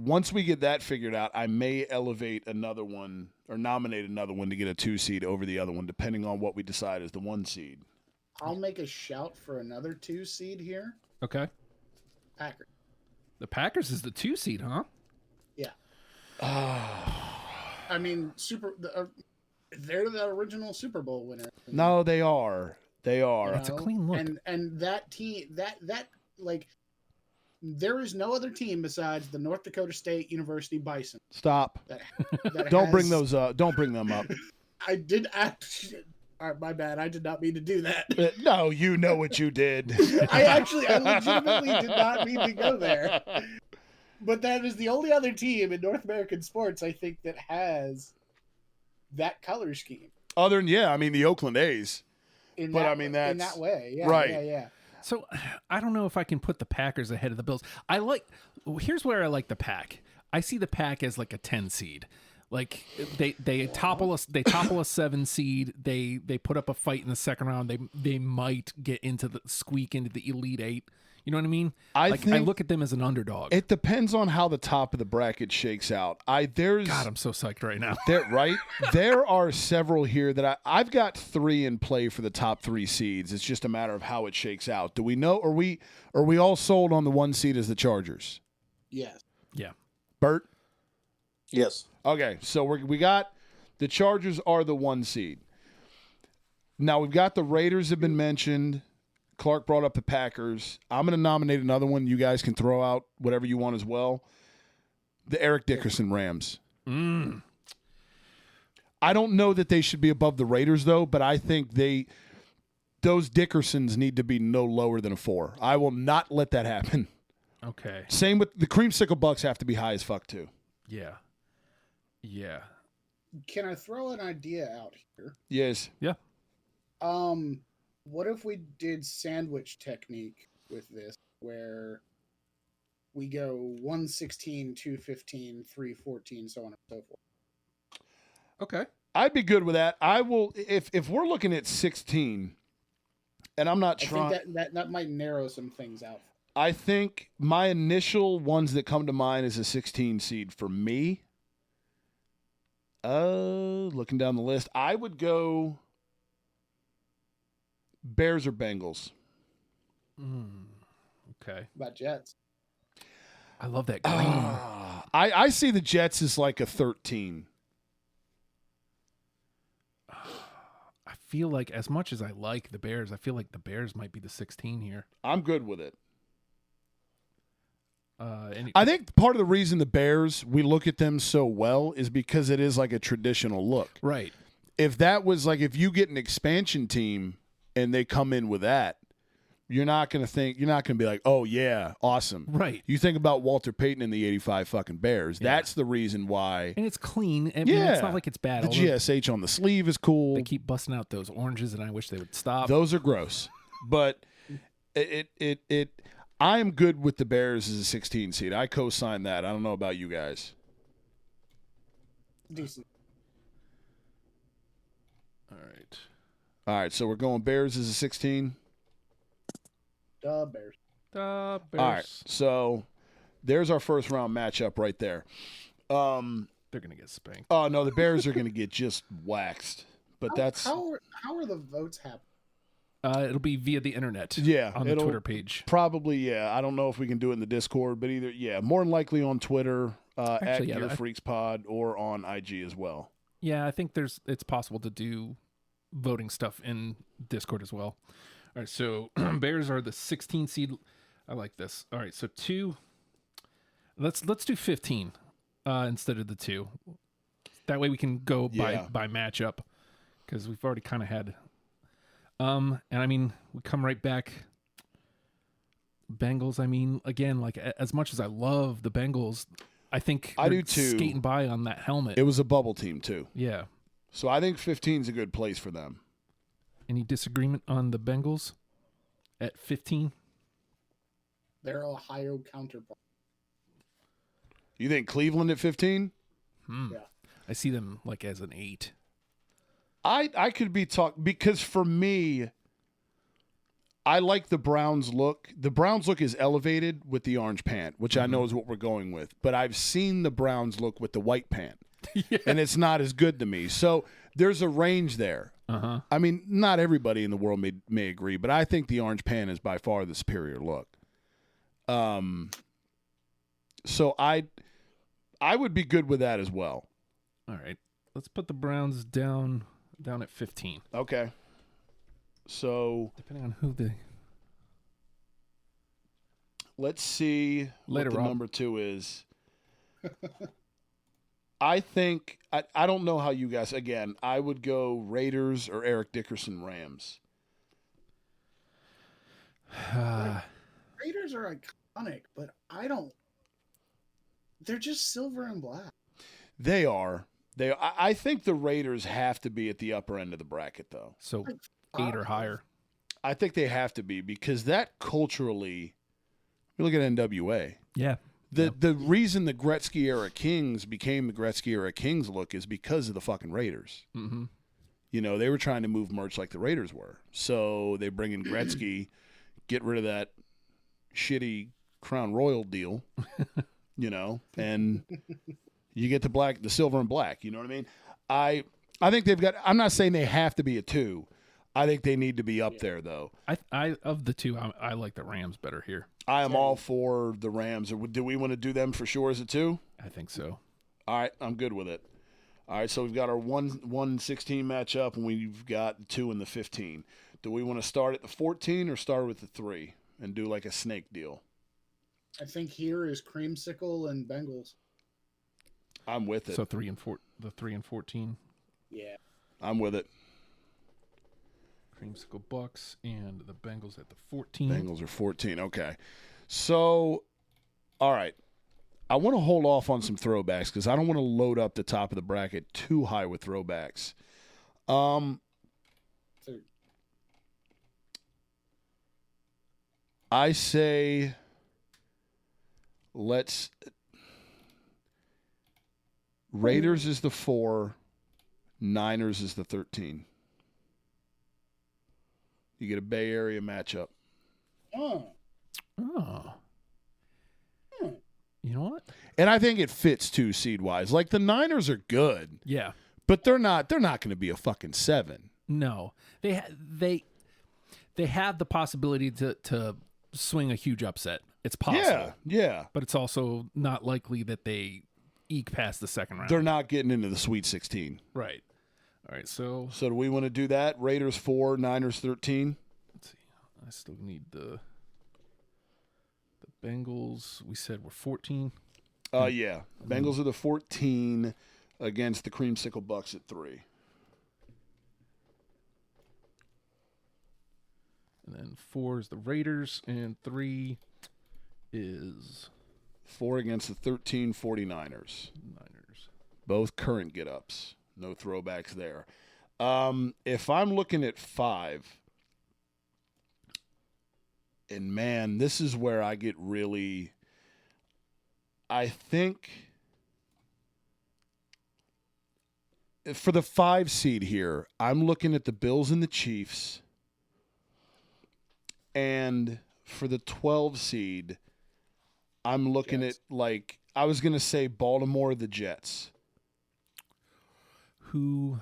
B: Once we get that figured out, I may elevate another one or nominate another one to get a 2 seed over the other one, depending on what we decide is the 1 seed.
C: I'll make a shout for another 2 seed here.
A: Okay.
C: Packers.
A: The Packers is the 2 seed, huh?
C: Yeah. I mean, they're the original Super Bowl winner.
B: No, they are. They are.
A: That's a clean look.
C: And that team, that like, there is no other team besides the North Dakota State University Bison.
B: Stop.
C: That
B: Don't
C: has-
B: bring those up. Don't bring them up.
C: I did actually. All right, my bad. I did not mean to do that.
B: No, you know what you did.
C: I legitimately did not mean to go there. But that is the only other team in North American sports, I think, that has that color scheme.
B: Other than, I mean, the Oakland A's.
C: In
B: But,
C: that,
B: I mean,
C: in
B: that's-
C: that way. Yeah,
B: right.
C: Yeah.
A: So I don't know if I can put the Packers ahead of the Bills. Here's where I like the Pack. I see the Pack as like a 10 seed. Like they topple us, they topple a 7 seed. They put up a fight in the second round. They might get squeak into the Elite 8. You know what I mean?
B: I
A: I
B: think
A: look at them as an underdog.
B: it depends on how the top of the bracket shakes out.
A: God, I'm so psyched right now.
B: There are several here that I've got 3 in play for the top 3 seeds. It's just a matter of how it shakes out. Do we know? Are we all sold on the 1 seed as the Chargers?
C: Yes.
A: Yeah.
B: Bert?
D: Yes.
B: Okay, so we got the Chargers are the 1 seed. Now we've got the Raiders have been mentioned. Clark brought up the Packers. I'm going to nominate another one. You guys can throw out whatever you want as well. The Eric Dickerson Rams. I don't know that they should be above the Raiders, though, but I think those Dickersons need to be no lower than a 4. I will not let that happen.
A: Okay.
B: Same with the Creamsicle Bucks have to be high as fuck, too.
A: Yeah. Yeah.
C: Can I throw an idea out here?
B: Yes.
A: Yeah.
C: What if we did sandwich technique with this, where we go 116, 215, 314, so on and so forth?
A: Okay.
B: I'd be good with that. I will if we're looking at 16, and I'm not
C: I
B: trying.
C: think that might narrow some things out.
B: I think my initial ones that come to mind is a 16 seed for me. Looking down the list, I would go Bears or Bengals.
A: Okay.
C: About Jets.
A: I love that green.
B: I see the Jets as like a 13.
A: I feel like as much as I like the Bears, I feel like the Bears might be the 16 here.
B: I'm good with it.
A: And
B: I think part of the reason the Bears, we look at them so well is because it is like a traditional look.
A: right.
B: If that was like, if you get an expansion team and they come in with that, you're not going to be like, oh yeah, awesome.
A: Right.
B: You think about Walter Payton and the 85 fucking Bears.
A: Yeah.
B: That's the reason why.
A: And it's clean. I mean, it's not like it's bad.
B: The
A: although
B: GSH on the sleeve is cool.
A: They keep busting out those oranges, and I wish they would stop.
B: Those are gross. But I am good with the Bears as a 16 seed. I co-sign that. I don't know about you guys.
C: Decent.
B: All right, so we're going Bears as a 16.
C: Bears.
A: Bears.
B: All right, so there's our first round matchup right there.
A: They're gonna get spanked.
B: Oh no, the Bears are going to get just waxed. But that's
C: how are the votes happening?
A: It'll be via the internet.
B: Yeah,
A: on the Twitter page.
B: Probably, yeah. I don't know if we can do it in the Discord, but more than likely on Twitter at Gear Freaks Pod or on IG as well.
A: Yeah, I think it's possible to do voting stuff in Discord as well. All right, so Bears are the 16 seed. I like this. All right, so 2. Let's do 15 instead of the 2. That way we can go by matchup, because we've already kind of had. And I mean, we come right back. Bengals. I mean, again, like as much as I love the Bengals, I think
B: I do too.
A: Skating by on that helmet.
B: It was a bubble team too.
A: Yeah.
B: So I think 15 is a good place for them.
A: Any disagreement on the Bengals at 15?
C: Their Ohio counterpart.
B: You think Cleveland at 15?
C: Yeah.
A: I see them like as an 8.
B: I could be because for me, I like the Browns look. The Browns look is elevated with the orange pant, which I know is what we're going with. But I've seen the Browns look with the white pant, and it's not as good to me. So there's a range there.
A: Uh-huh.
B: I mean, not everybody in the world may agree, but I think the orange pant is by far the superior look. So I would be good with that as well.
A: All right. Let's put the Browns down at 15.
B: Okay. So
A: depending on who they.
B: Let's see
A: Later,
B: what the
A: Rob.
B: number 2 is. I think I don't know how you guys. Again, I would go Raiders or Eric Dickerson Rams.
C: Raiders are iconic, but they're just silver and black.
B: They are. I think the Raiders have to be at the upper end of the bracket, though.
A: So 8 or higher.
B: I think they have to be because that culturally, you look at NWA.
A: Yeah.
B: The reason the Gretzky era Kings became the Gretzky era Kings look is because of the fucking Raiders.
A: Mm-hmm.
B: You know, they were trying to move merch like the Raiders were. So they bring in Gretzky, get rid of that shitty Crown Royal deal, and you get the silver and black. You know what I mean? I think they've got. I'm not saying they have to be a 2. I think they need to be up there, though.
A: I of the 2, I like the Rams better here.
B: I am all for the Rams. Or do we want to do them for sure as a 2?
A: I think so.
B: All right, I'm good with it. All right, so we've got our 1-16 matchup, and we've got 2 in the 15. Do we want to start at the 14 or start with the 3 and do like a snake deal?
C: I think here is Creamsicle and Bengals.
B: I'm with it.
A: So 3 and 4, the 3 and 14.
C: Yeah.
B: I'm with it.
A: Creamsicle Bucks and the Bengals at the 14.
B: Bengals are 14. Okay. So, all right. I want to hold off on some throwbacks because I don't want to load up the top of the bracket too high with throwbacks. I say Raiders is the 4, Niners is the 13. You get a Bay Area matchup.
C: Oh.
A: You know what?
B: And I think it fits too seed-wise. Like the Niners are good.
A: Yeah.
B: But they're not going to be a fucking 7.
A: No. They have the possibility to swing a huge upset. It's possible.
B: Yeah.
A: But it's also not likely that they eke past the second round.
B: They're not getting into the Sweet 16.
A: Right. All right, so
B: do we want to do that? Raiders 4, Niners 13?
A: let's see. I still need the Bengals. We said we're 14.
B: Yeah. Bengals are the 14 against the Creamsicle Bucks at 3.
A: And then 4 is the Raiders, and 3 is
B: 4 against the 13 49ers.
A: Niners.
B: Both current get-ups. No throwbacks there. If I'm looking at 5, and man, this is where I get really, I think for the 5 seed here, I'm looking at the Bills and the Chiefs. And for the 12 seed, I'm looking at, like, I was going to say Baltimore, the Jets.
A: Who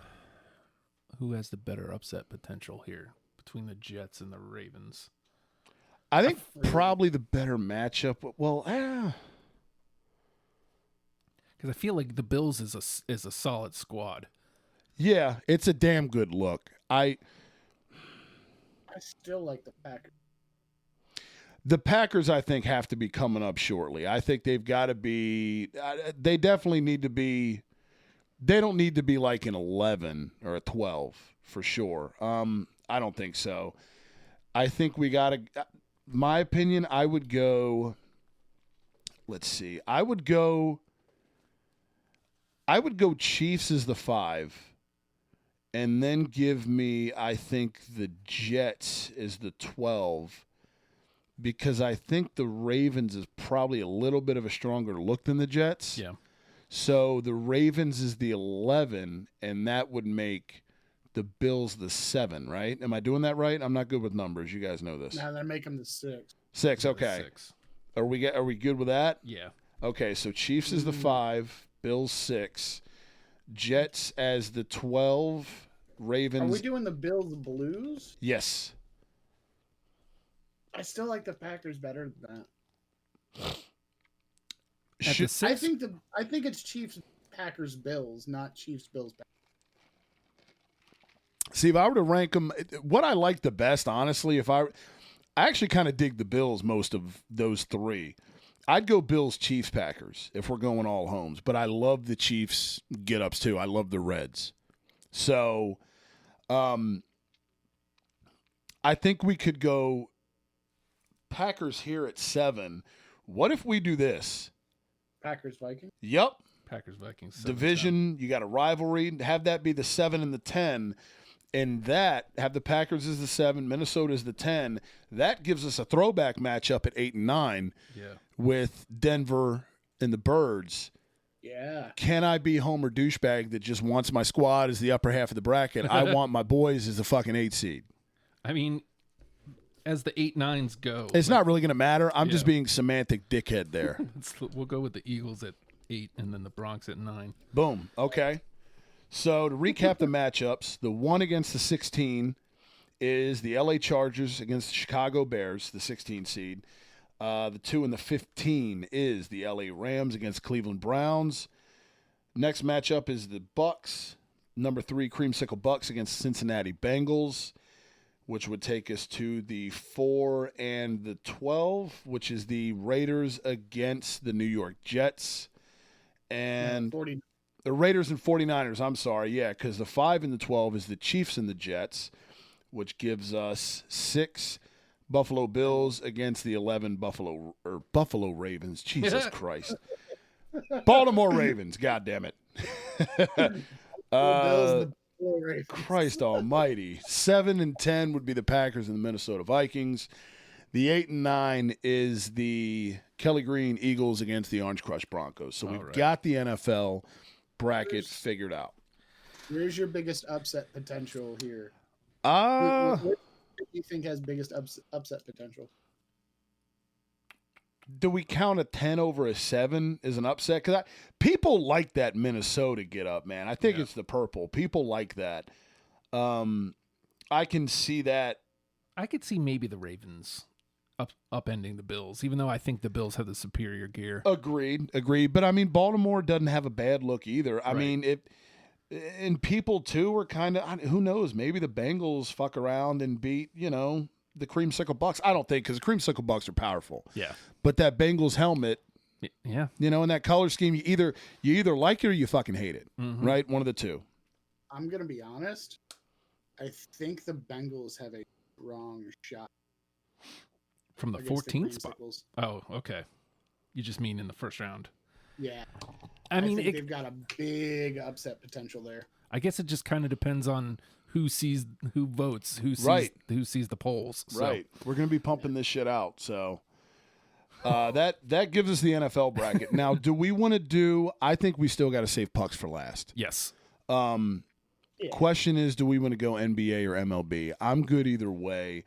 A: has the better upset potential here between the Jets and the Ravens?
B: I think probably the better matchup. Well,
A: because I feel like the Bills is a solid squad.
B: yeah, it's a damn good look.
C: I still like the Packers.
B: The Packers, I think, have to be coming up shortly. I think they've got to be. They definitely need to be. They don't need to be like an 11 or a 12 for sure. I don't think so. I think we got to. My opinion, I would go. Let's see. I would go Chiefs as the 5, and then give me, I think, the Jets as the 12, because I think the Ravens is probably a little bit of a stronger look than the Jets.
A: Yeah.
B: So the Ravens is the 11, and that would make the Bills the 7, right? Am I doing that right? I'm not good with numbers. You guys know this.
C: Now they make them the 6.
B: 6, okay.
A: 6.
B: Are we good with that?
A: Yeah.
B: Okay, so Chiefs is the 5, Bills 6, Jets as the 12, Ravens.
C: Are we doing the Bills Blues?
B: Yes.
C: I still like the Packers better than that.
A: At the
C: I
A: 6?
C: think it's Chiefs Packers Bills, not Chiefs Bills.
B: See, if I were to rank them, what I like the best, honestly, I actually kind of dig the Bills most of those 3. I'd go Bills, Chiefs, Packers if we're going all homes. But I love the Chiefs get-ups too. I love the Reds. So I think we could go Packers here at 7. What if we do this?
C: Packers Vikings.
B: Yep.
A: Packers Vikings.
B: Division, you got a rivalry. Have that be the 7 and the 10. And that, have the Packers as the 7, Minnesota as the 10. That gives us a throwback matchup at 8 and 9 with Denver and the Birds.
C: Yeah.
B: Can I be Homer douchebag that just wants my squad as the upper half of the bracket? I want my boys as the fucking 8 seed.
A: I mean, as the 8-9s go,
B: It's not really going to matter. I'm just being semantic dickhead there.
A: We'll go with the Eagles at 8 and then the Bronx at 9.
B: Boom. Okay. So to recap the matchups, the 1 against the 16 is the LA Chargers against the Chicago Bears, the 16 seed. The 2 and the 15 is the LA Rams against Cleveland Browns. Next matchup is the Bucks, number 3 Creamsicle Bucks against Cincinnati Bengals, which would take us to the 4 and the 12, which is the Raiders against the New York Jets. And
C: 40.
B: the Raiders and 49ers, I'm sorry, yeah, because the 5 and the 12 is the Chiefs and the Jets, which gives us 6 Buffalo Bills against the 11 Buffalo Ravens. Jesus Christ. Baltimore Ravens, God damn it.
C: Bills, the Ravens.
B: Christ almighty. 7 and 10 would be the Packers and the Minnesota Vikings. The 8 and 9 is the Kelly Green Eagles against the Orange Crush Broncos. So we've got the NFL bracket figured out.
C: Where's your biggest upset potential here?
B: Uh,
C: What do you think has biggest upset potential?
B: do we count a 10 over a 7 as an upset? Because people like that Minnesota get up, man. I think it's the purple. People like that. I can see that.
A: I could see maybe the Ravens upending the Bills, even though I think the Bills have the superior gear.
B: Agreed. But, I mean, Baltimore doesn't have a bad look either. I mean, and people, too, are kind of, who knows, maybe the Bengals fuck around and beat, the Creamsicle Bucks. I don't think, because the Creamsicle Bucks are powerful.
A: Yeah.
B: But that Bengals helmet,
A: yeah,
B: in that color scheme, you either like it or you fucking hate it, right? One of the two.
C: I'm going to be honest. I think the Bengals have a strong shot.
A: From the
C: against
A: 14th spot.
C: Creamsicles.
A: Oh, okay. You just mean in the first round.
C: Yeah.
A: I mean,
C: think they've got a big upset potential there.
A: I guess it just kind of depends on who votes, who sees the polls. So.
B: Right. We're going to be pumping this shit out. So that gives us the NFL bracket. Now, do we want to do – I think we still got to save pucks for last.
A: Yes.
B: Question is, do we want to go NBA or MLB? I'm good either way.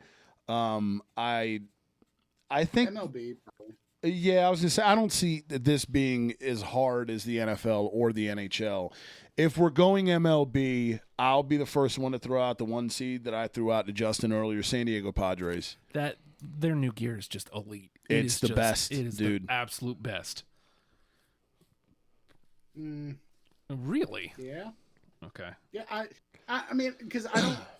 B: I think
C: MLB probably.
B: Yeah, I was going to say, I don't see this being as hard as the NFL or the NHL. If we're going MLB, I'll be the first one to throw out the 1 seed that I threw out to Justin earlier, San Diego Padres.
A: Their new gear is just elite.
B: It's the best,
A: it is
B: dude.
A: The absolute best.
C: Mm,
A: really?
C: yeah.
A: Okay.
C: Yeah, I mean, because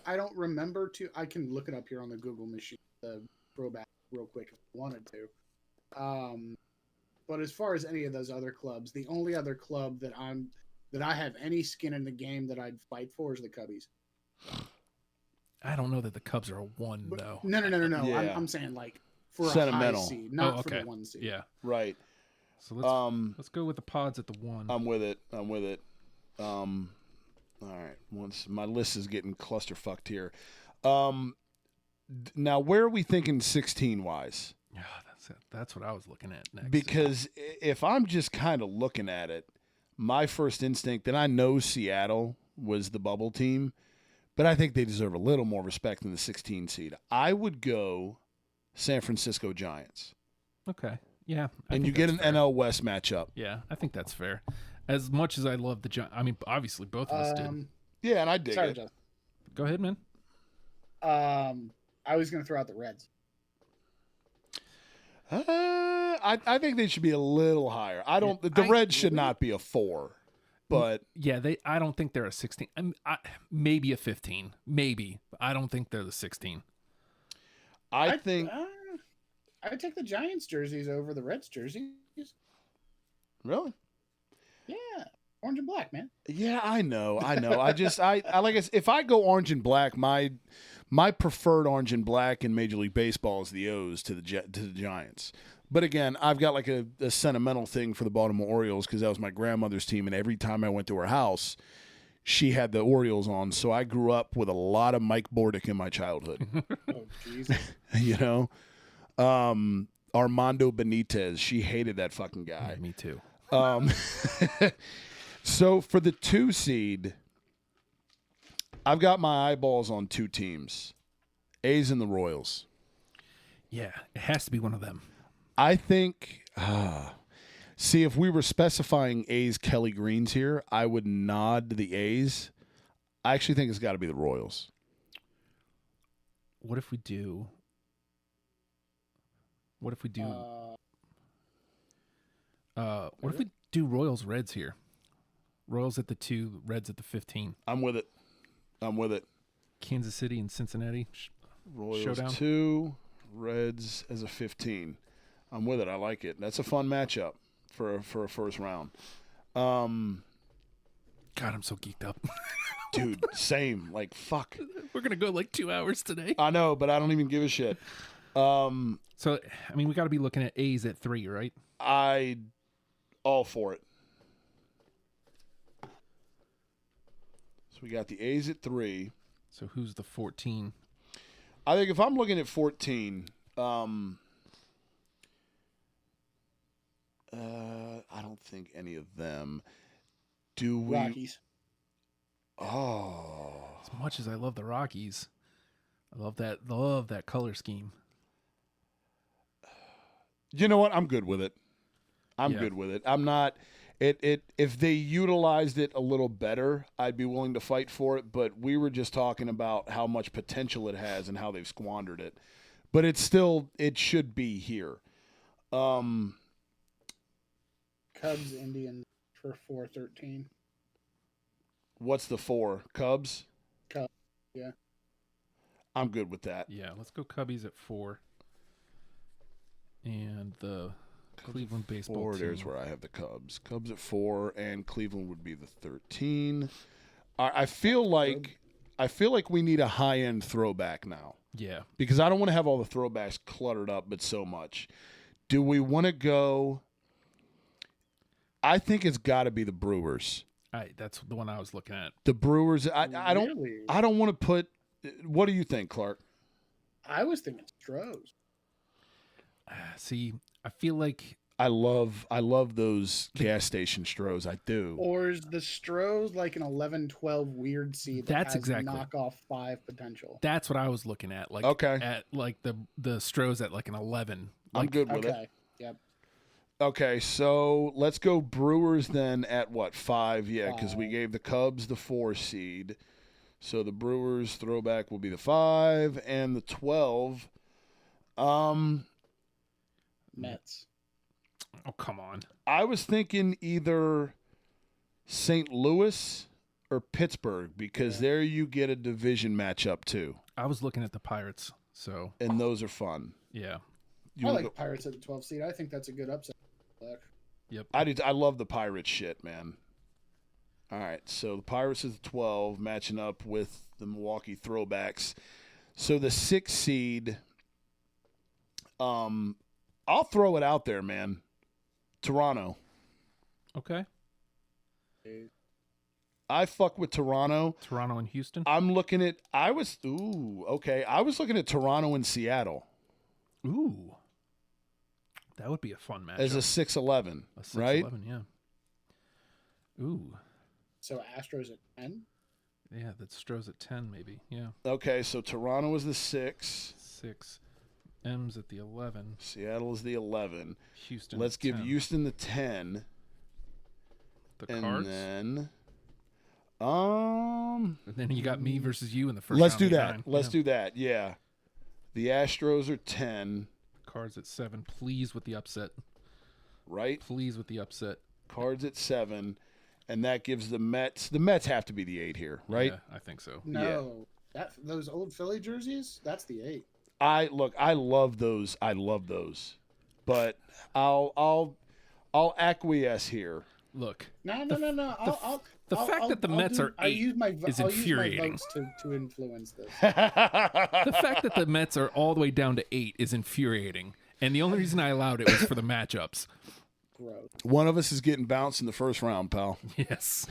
C: I don't remember I can look it up here on the Google machine, the throwback real quick if I wanted to. But as far as any of those other clubs, the only other club that I have any skin in the game that I'd fight for is the Cubbies.
A: I don't know that the Cubs are a 1 though.
C: No.
B: Yeah.
C: I'm saying like for
B: Sentimental.
C: a high seed, not
A: okay.
C: for the 1 seed.
A: Yeah.
B: Right.
A: So let's go with the Pods at the 1.
B: I'm with it. All right. Once my list is getting clusterfucked here. Now, where are we thinking 16-wise?
A: Yeah, that's it. That's what I was looking at next.
B: Because if I'm just kind of looking at it, my first instinct, and I know Seattle was the bubble team, but I think they deserve a little more respect than the 16 seed. I would go San Francisco Giants.
A: Okay. Yeah.
B: And you get an NL West matchup.
A: Yeah, I think that's fair. As much as I love the Giants, I mean, obviously both of us did.
B: Yeah, and I dig it.
C: Justin.
A: Go ahead, man.
C: I was going to throw out the Reds.
B: I think they should be a little higher. The Reds should not be a 4, but
A: yeah, I don't think they're a 16. Maybe a 15, maybe. I don't think they're the 16.
B: I think
C: I would take the Giants jerseys over the Reds jerseys.
B: Really?
C: Yeah, orange and black, man.
B: Yeah, I know. I like it. If I go orange and black, my preferred orange and black in Major League Baseball is the O's to the Giants. But again, I've got like a sentimental thing for the Baltimore Orioles because that was my grandmother's team, and every time I went to her house, she had the Orioles on. So I grew up with a lot of Mike Bordick in my childhood.
C: Oh, Jesus.
B: Armando Benitez, she hated that fucking guy.
A: Me too.
B: So for the 2 seed, I've got my eyeballs on 2 teams, A's and the Royals.
A: Yeah, it has to be one of them.
B: I think, see, if we were specifying A's Kelly Greens here, I would nod to the A's. I actually think it's got to be the Royals.
A: What if we do? What if we do Royals Reds here? Royals at the 2, Reds at the 15.
B: I'm with it.
A: Kansas City and Cincinnati.
B: Royals
A: Showdown.
B: 2, Reds as a 15. I'm with it. I like it. That's a fun matchup for a first round.
A: God, I'm so geeked up.
B: Dude, same. Like, fuck.
A: We're going to go like 2 hours today.
B: I know, but I don't even give a shit.
A: So, I mean, we got to be looking at A's at 3, right?
B: All for it. So we got the A's at 3.
A: So who's the 14?
B: I think if I'm looking at 14, I don't think any of them. Do we?
C: Rockies.
B: Oh.
A: As much as I love the Rockies, I love that color scheme.
B: You know what? I'm good with it. I'm
A: Yeah.
B: good with it. I'm not. If they utilized it a little better, I'd be willing to fight for it. But we were just talking about how much potential it has and how they've squandered it. But it should be here.
C: Cubs, Indians for 4-13.
B: What's the 4? Cubs?
C: Cubs, yeah.
B: I'm good with that.
A: Yeah, let's go Cubbies at 4. And the Cleveland baseball
B: 4,
A: team.
B: there's where I have the Cubs. Cubs at 4, and Cleveland would be the 13. I feel like we need a high-end throwback now.
A: Yeah.
B: Because I don't want to have all the throwbacks cluttered up, but so much. Do we want to go? I think it's got to be the Brewers.
A: That's the one I was looking at.
B: The Brewers. I don't.
C: Really?
B: I don't want to put. What do you think, Clark?
C: I was thinking Stros.
A: See, I feel like
B: I love those gas station Stros. I do.
C: Or is the Stros like an 11-12 weird seed that
A: That's
C: has
A: exactly.
C: knockoff 5 potential?
A: that's what I was looking at. Like
B: Okay.
A: at like the Stros at like an 11.
B: I'm
A: Like,
B: good with it.
C: Okay. Yep.
B: Okay, so let's go Brewers then at what, 5? Yeah, because we
C: 5.
B: gave the Cubs the 4 seed. So the Brewers throwback will be the 5 and the 12.
C: Mets.
A: Oh, come on.
B: I was thinking either St. Louis or Pittsburgh because there you get a division matchup too,
A: I was looking at the Pirates. So,
B: and those are fun.
A: yeah.
B: You
C: I
B: wanna
C: like
B: go-
C: Pirates at the 12 seed. I think that's a good upset.
A: Yep.
B: I do. I love the Pirates shit, man. All right, so the Pirates is the 12 matching up with the Milwaukee Throwbacks. So the 6 seed, I'll throw it out there, man. Toronto.
A: Okay.
B: I fuck with Toronto.
A: Toronto and Houston.
B: I'm looking at. I was looking at Toronto and Seattle
A: Ooh. That would be a fun match.
B: as a 6-11, right?
A: 6-11, yeah. Ooh.
C: So Astros at 10.
A: Yeah, that Stros at 10 maybe. Yeah.
B: Okay, so Toronto is the 6.
A: 6. M's at the 11.
B: Seattle is the 11.
A: Houston.
B: Let's
A: at
B: give
A: 10.
B: Houston the 10.
A: the
B: And
A: Cards.
B: then,
A: And then you got me versus you in the 1st
B: let's
A: round
B: do
A: of
B: that.
A: 9.
B: Let's
A: Yeah.
B: do that. Yeah. The Astros are 10,
A: Cards at 7. Please with the upset.
B: right?
A: Please with the upset.
B: Cards at 7, and that gives the Mets. The Mets have to be the 8 here, right?
A: Yeah, I think so.
C: No. Those old Philly jerseys, that's the 8.
B: I love those. But I'll acquiesce here.
A: Look,
C: No.
A: the fact that the Mets are 8 is infuriating.
C: Use my votes to influence this.
A: the fact that the Mets are all the way down to 8 is infuriating. And the only reason I allowed it was for the matchups.
C: Gross.
B: One of us is getting bounced in the first round, pal.
A: Yes.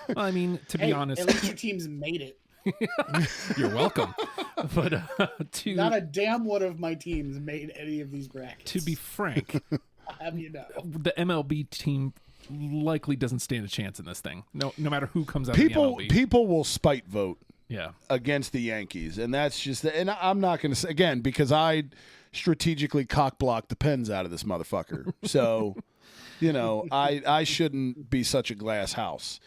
A: Well, I mean, to be
C: Hey,
A: honest,
C: at least your team's made it.
A: you're welcome. But
C: Not a damn one of my teams made any of these brackets.
A: to be frank,
C: I'll have you know.
A: the MLB team likely doesn't stand a chance in this thing. No matter who comes out of the MLB.
B: People will spite vote
A: Yeah.
B: against the Yankees, and that's just. And I'm not going to say again because I strategically cockblocked the pens out of this motherfucker. So, I shouldn't be such a glass house.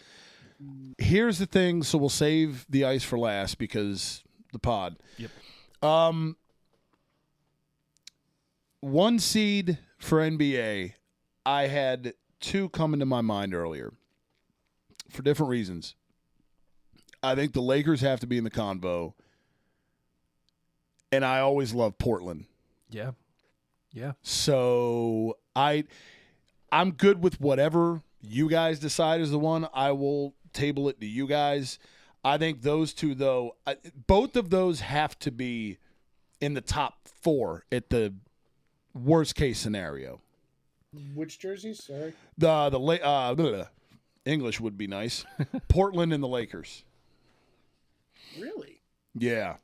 B: Here's the thing. So we'll save the ice for last because the pod.
A: Yep.
B: 1 seed for NBA. I had 2 come into my mind earlier. for different reasons. I think the Lakers have to be in the convo. And I always love Portland.
A: Yeah. Yeah.
B: So I'm good with whatever you guys decide is the one. I will table it to you guys. I think those two, though, both of those have to be in the top 4 at the worst case scenario.
C: Which jerseys? Sorry.
B: English would be nice. Portland and the Lakers.
C: Really?
B: Yeah.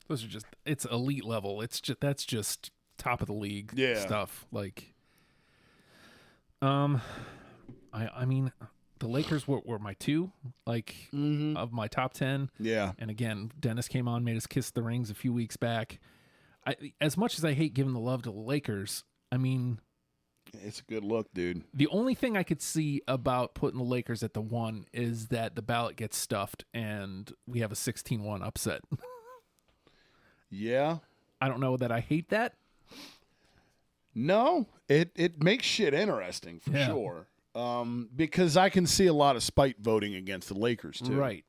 A: Those are just, it's elite level. That's just top of the league stuff. Like, I mean, the Lakers were my 2, like, of my top 10.
B: Yeah.
A: And again, Dennis came on, made us kiss the rings a few weeks back. As much as I hate giving the love to the Lakers, I mean,
B: it's a good look, dude.
A: the only thing I could see about putting the Lakers at the 1 is that the ballot gets stuffed and we have a 16-1 upset.
B: Yeah.
A: I don't know that I hate that.
B: No, it makes shit interesting for sure. Because I can see a lot of spite voting against the Lakers too.
A: Right.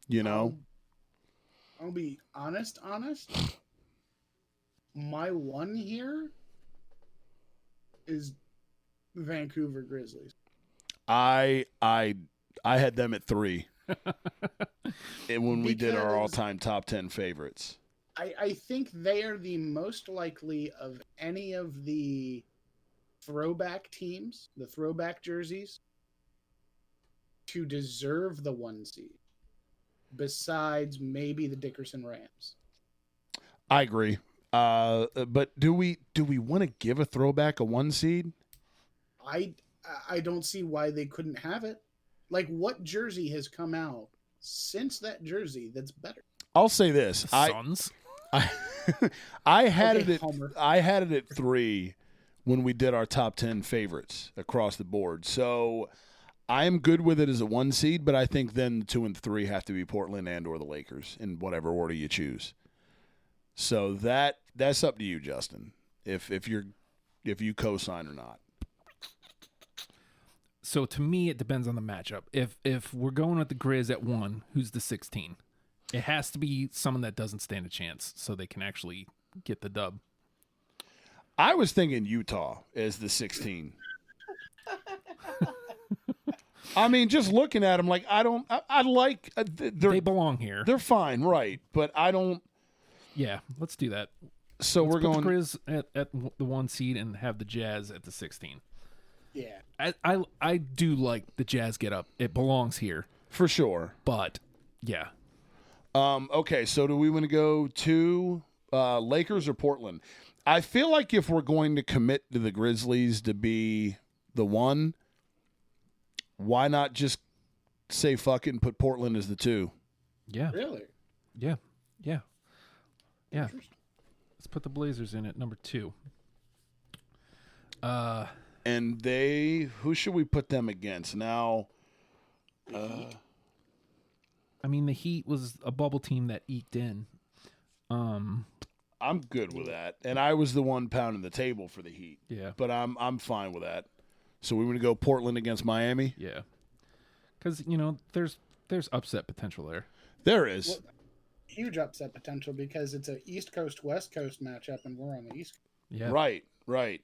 B: You know?
C: I'll be honest. My 1 here is Vancouver Grizzlies.
B: I had them at 3. And when we did our all-time top 10 favorites.
C: I think they are the most likely of any of the throwback teams, the throwback jerseys, to deserve the 1 seed. Besides maybe the Dickerson Rams.
B: I agree. But do we want to give a throwback a 1 seed?
C: I don't see why they couldn't have it. Like, what jersey has come out since that jersey that's better?
B: I'll say this.
A: Suns.
B: I had
C: Okay,
B: it
C: Homer.
B: I had it at 3 when we did our top 10 favorites across the board. So I'm good with it as a 1 seed, but I think then the 2 and 3 have to be Portland and or the Lakers in whatever order you choose. So that's up to you, Justin. If you co-sign or not.
A: So to me, it depends on the matchup. If we're going with the Grizz at 1, who's the 16? It has to be someone that doesn't stand a chance so they can actually get the dub.
B: I was thinking Utah as the 16. I mean, just looking at them, like, I like...
A: They belong here.
B: They're fine, right, but I don't...
A: Yeah, let's do that.
B: So
A: Let's
B: we're
A: put
B: going...
A: the Grizz at the 1 seed and have the Jazz at the 16.
C: Yeah.
A: I do like the Jazz get up. It belongs here.
B: For sure.
A: But, yeah.
B: Okay, so do we want to go to Lakers or Portland? I feel like if we're going to commit to the Grizzlies to be the 1, why not just say fuck it and put Portland as the 2?
A: Yeah.
C: Really?
A: Yeah. Yeah. Yeah. Let's put the Blazers in at number 2.
B: And who should we put them against? Now,
A: I mean, the Heat was a bubble team that eked in.
B: I'm good with that. And I was the one pounding the table for the Heat.
A: Yeah.
B: But I'm fine with that. So we want to go Portland against Miami?
A: Yeah. Because, there's upset potential there.
B: There is.
C: Well, huge upset potential because it's a East Coast West Coast matchup and we're on the East Coast.
A: Yeah.
B: Right.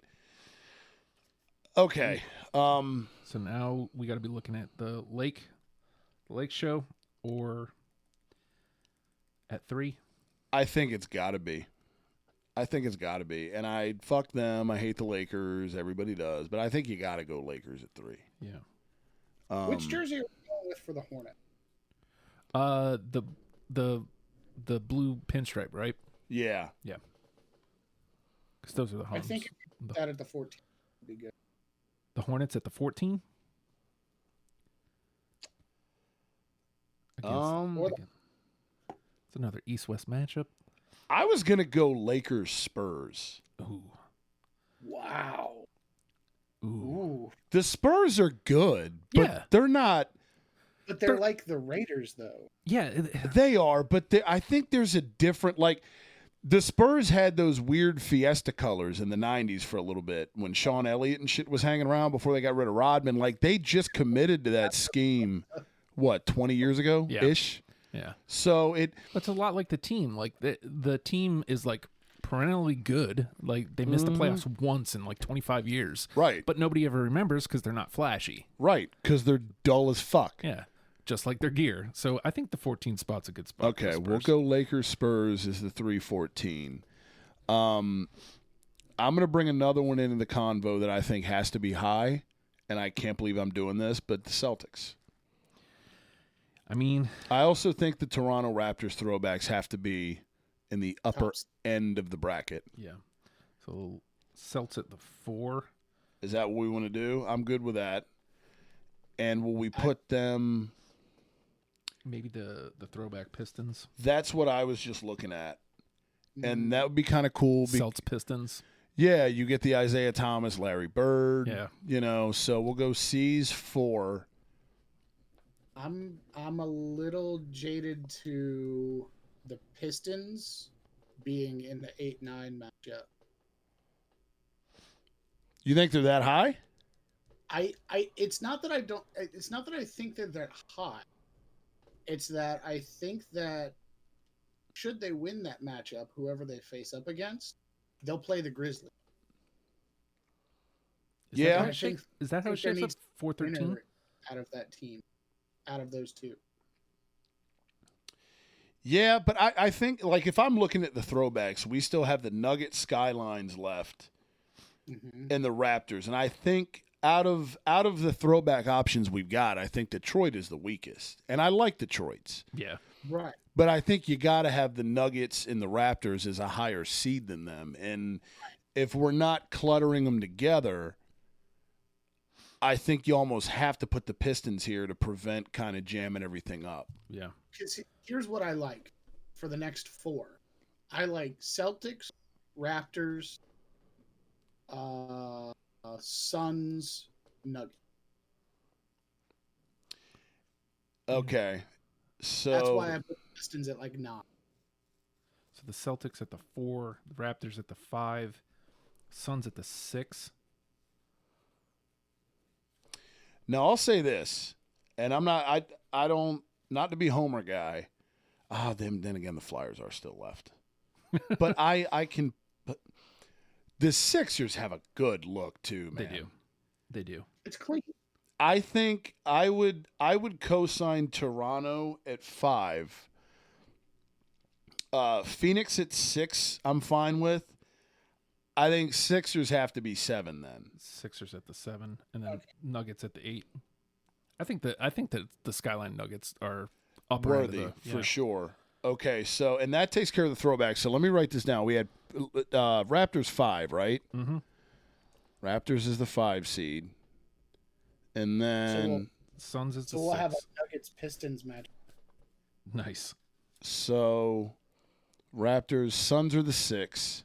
B: Okay.
A: So now we got to be looking at the Lake show or at 3.
B: I think it's got to be. And I fuck them. I hate the Lakers. Everybody does. But I think you got to go Lakers at 3.
A: Yeah.
C: Which jersey are we going with for the Hornet?
A: The blue pinstripe, right?
B: Yeah.
A: Yeah. Because those are the
C: I
A: homes.
C: think that at the 14 would be good.
A: The Hornets at the 14?
C: Or
A: It's another East-West matchup.
B: I was going to go Lakers Spurs.
A: Ooh.
C: Wow. Ooh.
B: The Spurs are good, but
A: Yeah.
B: they're not.
C: But they're like the Raiders, though.
A: Yeah.
B: They are, but I think there's a different, like, the Spurs had those weird Fiesta colors in the 90s for a little bit when Sean Elliott and shit was hanging around before they got rid of Rodman. Like, they just committed to that scheme what, 20 years ago ish.
A: Yeah.
B: So
A: It's a lot like the team. Like the team is like perennially good. Like they missed the playoffs once in like 25 years.
B: Right.
A: But nobody ever remembers because they're not flashy.
B: Right, because they're dull as fuck.
A: Yeah. Just like their gear. So I think the 14 spot's a good spot.
B: Okay, we'll go Lakers Spurs is the 3-14. I'm going to bring another one into the convo that I think has to be high, and I can't believe I'm doing this, but the Celtics.
A: I mean,
B: I also think the Toronto Raptors throwbacks have to be in the upper end of the bracket.
A: yeah. So Celts at the 4.
B: Is that what we want to do? I'm good with that. And will we put them...
A: Maybe the throwback Pistons.
B: That's what I was just looking at. And that would be kind of cool.
A: Celts Pistons.
B: Yeah, you get the Isaiah Thomas, Larry Bird.
A: Yeah.
B: You know, so we'll go C's 4.
C: I'm a little jaded to the Pistons being in the 8-9 matchup.
B: You think they're that high?
C: It's not that I think that they're high. It's that I think that should they win that matchup, whoever they face up against, they'll play the Grizzlies.
A: Is
B: Yeah.
A: That how it shapes up? 4-13?
C: Out of that team, out of those two.
B: Yeah, but I think, like, if I'm looking at the throwbacks, we still have the Nuggets Skylines left and the Raptors. And I think out of the throwback options we've got, I think Detroit is the weakest. And I like Detroit's.
A: Yeah.
C: Right.
B: But I think you got to have the Nuggets and the Raptors as a higher seed than them. And if we're not cluttering them together, I think you almost have to put the Pistons here to prevent kind of jamming everything up.
A: Yeah.
C: Because here's what I like for the next 4. I like Celtics, Raptors, Suns, Nuggets.
B: Okay. So
C: That's why I put the Pistons at like 9.
A: So the Celtics at the 4, the Raptors at the 5, Suns at the 6.
B: Now I'll say this, and I don't, not to be Homer guy. Then again, the Flyers are still left. But I can. But the Sixers have a good look too, man.
A: They do.
C: It's clean.
B: I think I would co-sign Toronto at 5. Phoenix at 6, I'm fine with. I think Sixers have to be 7 then.
A: Sixers at the 7, and then Nuggets at the 8. I think that the Skyline Nuggets are upper
B: Worthy for sure. Okay, so and that takes care of the throwback. So let me write this down. We had Raptors 5, right?
A: Mm-hmm.
B: Raptors is the 5 seed, and then
A: Suns is the 6.
C: So we'll have a Nuggets Pistons match.
A: Nice.
B: So Raptors, Suns are the 6.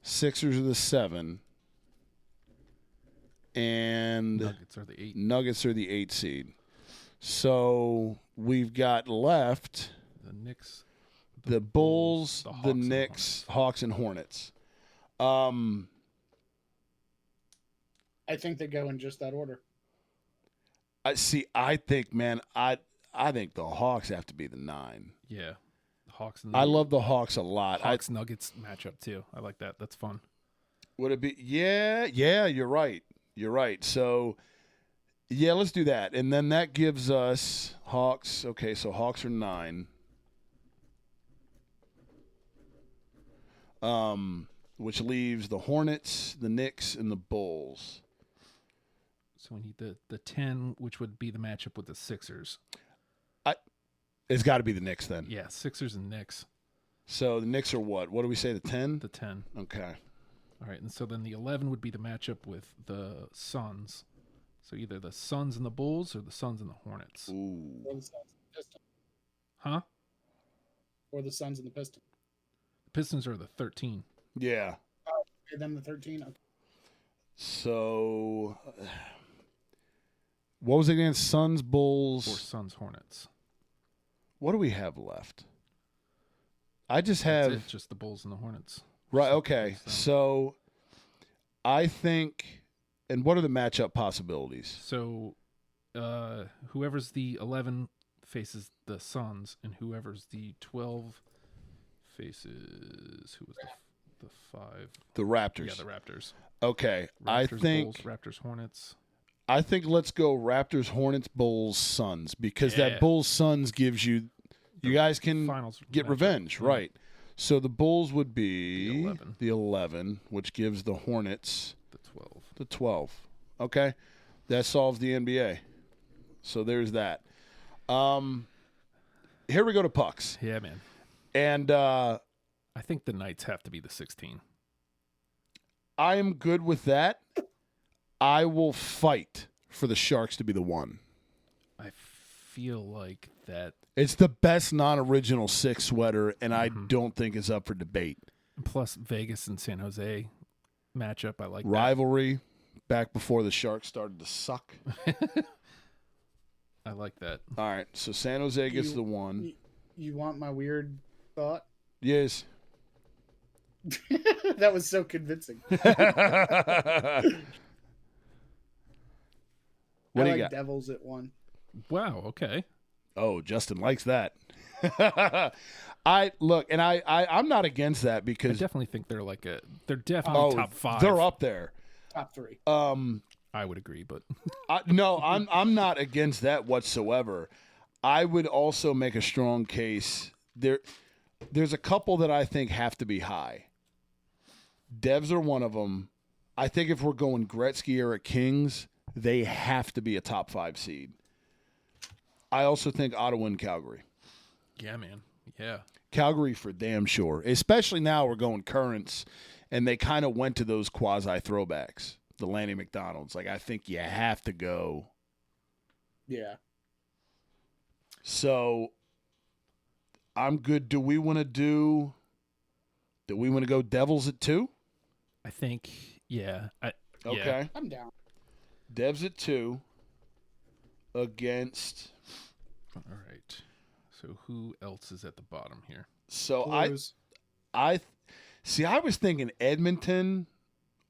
B: Sixers are the 7. And
A: Nuggets are the 8.
B: Nuggets are the 8 seed. So we've got left
A: The Knicks,
B: the Bulls,
A: the Hawks,
B: the
A: and
B: Knicks, Hawks, and Hornets.
C: I think they go in just that order.
B: I think, man, I think the Hawks have to be the 9.
A: Yeah. The Hawks and
B: I love the Hawks a lot.
A: Hawks Nuggets matchup too. I like that. That's fun.
B: Would it be? Yeah, you're right. You're right. So, yeah, let's do that. And then that gives us Hawks. Okay, so Hawks are 9. Which leaves the Hornets, the Knicks, and the Bulls.
A: So we need the 10, which would be the matchup with the Sixers.
B: It's got to be the Knicks then.
A: Yeah, Sixers and Knicks.
B: So the Knicks are what? What do we say, the 10?
A: The 10.
B: Okay.
A: All right, and so then the 11 would be the matchup with the Suns. So either the Suns and the Bulls or the Suns and the Hornets.
B: Ooh.
C: Or the Suns and the Pistons.
A: Huh?
C: Or the Suns and the Pistons.
A: The Pistons are the 13.
B: Yeah.
C: Okay, then the 13. Okay.
B: So what was it again? Suns, Bulls.
A: Or Suns, Hornets.
B: What do we have left? I just
A: That's
B: have
A: it, just the Bulls and the Hornets.
B: right. Okay, so I think, and what are the matchup possibilities?
A: So whoever's the 11 faces the Suns, and whoever's the 12 faces who was the 5?
B: The Raptors.
A: Yeah, the Raptors.
B: Okay, I
A: Raptors,
B: think
A: Bulls, Raptors, Hornets.
B: I think let's go Raptors, Hornets, Bulls, Suns, because that Bulls Suns gives you guys can
A: Finals
B: get
A: matchup.
B: revenge,
A: Yeah.
B: right? So the Bulls would be
A: The 11.
B: 11, which gives the Hornets
A: The 12.
B: the 12. Okay, that solves the NBA. So there's that. Here we go to pucks,
A: Yeah, man.
B: and
A: I think the Knights have to be the 16.
B: I am good with that. I will fight for the Sharks to be the 1.
A: I feel like that.
B: It's the best non-original 6 sweater, and I don't think it's up for debate.
A: Plus Vegas and San Jose matchup. I like
B: Rivalry back before the Sharks started to suck.
A: that. I like that.
B: All right, so San Jose gets the 1.
C: You want my weird thought?
B: Yes.
C: That was so convincing.
B: What
C: I
B: do you
C: like
B: got?
C: Devils at 1.
A: Wow. Okay.
B: Oh, Justin likes that. I'm not against that
A: I
B: because
A: definitely think they're definitely top 5.
B: they're up there.
C: Top 3.
A: I would agree, but
B: No, I'm not against that whatsoever. I would also make a strong case. There's a couple that I think have to be high. Devs are one of them. I think if we're going Gretzky era Kings, they have to be a top 5 seed. I also think Ottawa and Calgary.
A: yeah, man. Yeah.
B: Calgary for damn sure. Especially now we're going Currents, and they kind of went to those quasi throwbacks. The Lanny McDonald's. Like, I think you have to go.
C: Yeah.
B: So I'm good. Do we want to go Devils at 2?
A: I think, yeah.
B: Okay.
C: I'm down.
B: Devs at 2 against.
A: All right. So who else is at the bottom here?
B: So
C: Blues.
B: I was thinking Edmonton,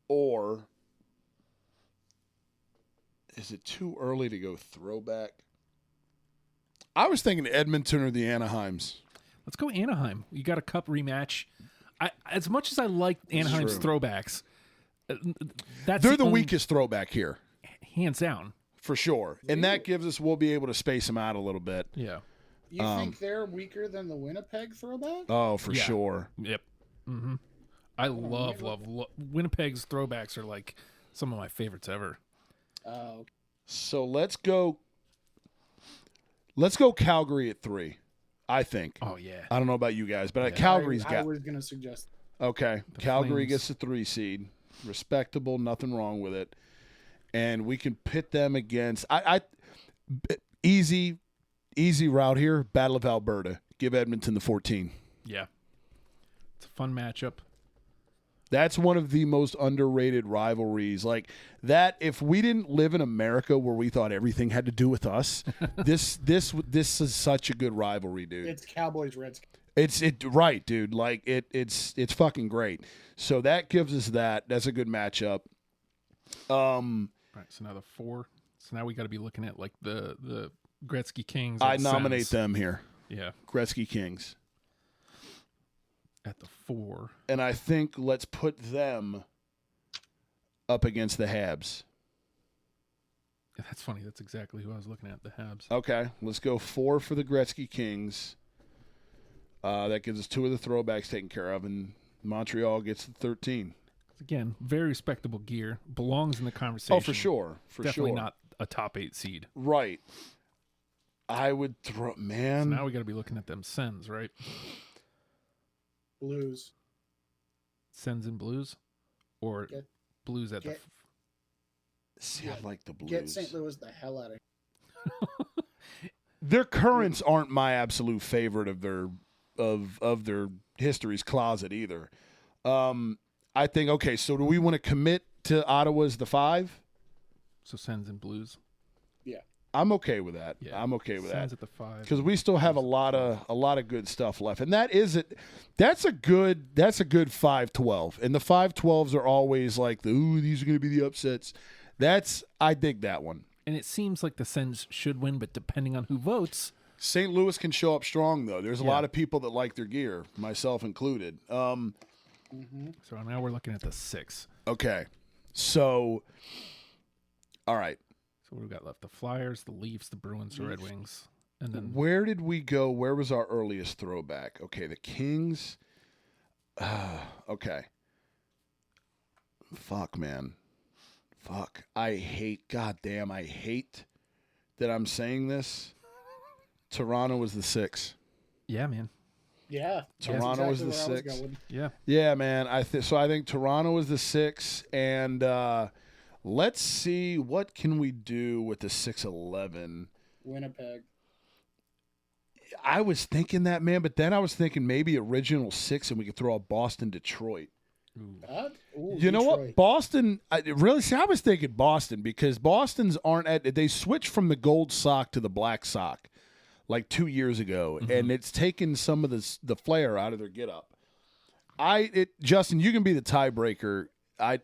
B: or is it too early to go throwback? I was thinking Edmonton or the Anaheims.
A: Let's go Anaheim. You got a cup rematch. As much as I like Anaheim's
B: true.
A: throwbacks, that's
B: They're the
A: only-
B: weakest throwback here,
A: hands down.
B: for sure. And that gives us, we'll be able to space them out a little bit.
A: Yeah.
C: You think they're weaker than the Winnipeg throwback?
B: Oh, for
A: Yeah.
B: sure.
A: Yep. Mm-hmm. I love Winnipeg's throwbacks are like some of my favorites ever.
C: Oh,
B: So let's go Calgary at 3, I think.
A: Oh yeah.
B: I don't know about you guys, but
A: Yeah.
B: Calgary's
C: I
B: got.
C: was going to suggest.
B: Okay. Calgary
A: Flames.
B: gets the 3 seed. Respectable, nothing wrong with it. And we can pit them against easy route here, Battle of Alberta. Give Edmonton the 14.
A: Yeah. It's a fun matchup.
B: That's one of the most underrated rivalries. Like that, if we didn't live in America where we thought everything had to do with us, this is such a good rivalry, dude.
C: It's Cowboys Redskins.
B: It's right, dude. Like it's fucking great. So that gives us that. That's a good matchup.
A: All right. So now the 4. So now we got to be looking at like the Gretzky Kings.
B: I
A: and
B: nominate
A: Sens.
B: them here.
A: Yeah.
B: Gretzky Kings.
A: At the 4.
B: And I think let's put them up against the Habs.
A: That's funny. That's exactly who I was looking at. The Habs.
B: Okay, let's go 4 for the Gretzky Kings. That gives us 2 of the throwbacks taken care of, and Montreal gets the 13.
A: Again, very respectable gear. Belongs in the conversation.
B: Oh, for sure. For
A: Definitely
B: sure.
A: not a top 8 seed.
B: Right. I would throw,
A: So
B: man.
A: now we got to be looking at them Sens, right?
C: Blues.
A: Sens and Blues, or
C: Get-
A: Blues at
C: get-
B: See, I like the Blues.
C: Get St. Louis the hell out of here.
B: Their Currents aren't my absolute favorite of their history's closet either. I think, okay, so do we want to commit to Ottawa as the 5?
A: so Sens and Blues.
B: I'm okay with that.
A: Yeah,
B: I'm okay with
A: Sens
B: that.
A: at the 5.
B: Because we still have a lot of good stuff left, and that's a good 5-12, and the 5-12s are always like these are going to be the upsets. I dig that one.
A: and it seems like the Sens should win, but depending on who votes,
B: St. Louis can show up strong, though. There's a
A: Yeah.
B: lot of people that like their gear, myself included.
A: so now we're looking at the 6.
B: Okay. So, all right.
A: So what do we got left? The Flyers, the Leafs, the Bruins, the Red Wings, and then
B: Where did we go? Where was our earliest throwback? Okay, the Kings. Okay. Fuck, man. Fuck. I hate that I'm saying this. Toronto was the 6.
A: yeah, man,
C: Yeah.
B: Toronto was the
C: where I
B: 6.
C: going.
A: yeah.
B: Yeah, man. So I think Toronto was the 6, and let's see what can we do with the 6-11.
C: Winnipeg.
B: I was thinking that, man, but then I was thinking maybe original 6, and we could throw out Boston, Detroit.
C: Ooh,
B: You know what?
C: Detroit.
B: Boston, I was thinking Boston because Boston's they switched from the gold sock to the black sock like 2 years ago, and it's taken some of the flair out of their get up. Justin, you can be the tiebreaker. I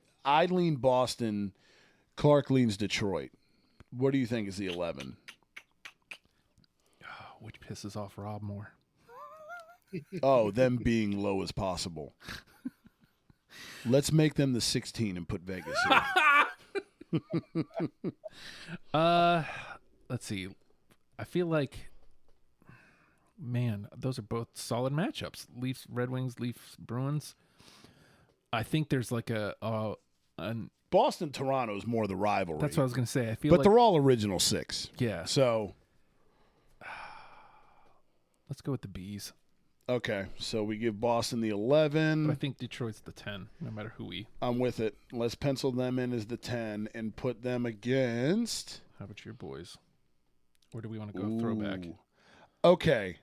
B: lean Boston. Clark leans Detroit. What do you think is the 11?
A: Which pisses off Rob more.
B: Oh, them being low as possible. Let's make them the 16 and put Vegas here.
A: Let's see. I feel like, man, those are both solid matchups. Leafs, Red Wings, Leafs, Bruins. I think there's like an
B: Boston, Toronto is more the rivalry.
A: that's what I was gonna say. I feel
B: But
A: like
B: they're all original 6.
A: yeah.
B: So,
A: Let's go with the Bees.
B: okay. So we give Boston the
A: But I
B: 11.
A: think Detroit's the 10, no matter who we.
B: I'm with it. Let's pencil them in as the 10 and put them against.
A: How about your boys? Where do we want to go throwback?
B: Ooh. Okay.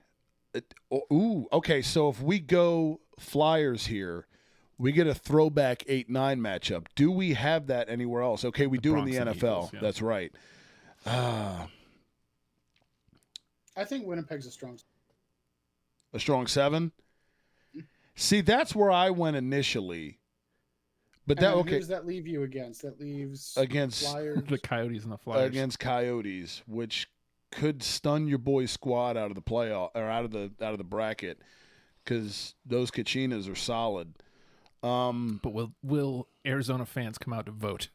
B: Okay. So if we go Flyers here, we get a throwback 8-9 matchup. Do we have that anywhere else? Okay, we do in the
A: Bronx and
B: NFL.
A: Eagles, yeah.
B: That's right.
C: I think Winnipeg's a strong.
B: A strong 7. See, that's where I went initially. But
C: And
B: that
C: then
B: okay
C: Who does that leave you against? That leaves
B: against
C: Flyers.
A: The Coyotes and the Flyers.
B: against Coyotes, which could stun your boy squad out of the playoff or out of the bracket because those Kachinas are solid.
A: But will Arizona fans come out to vote?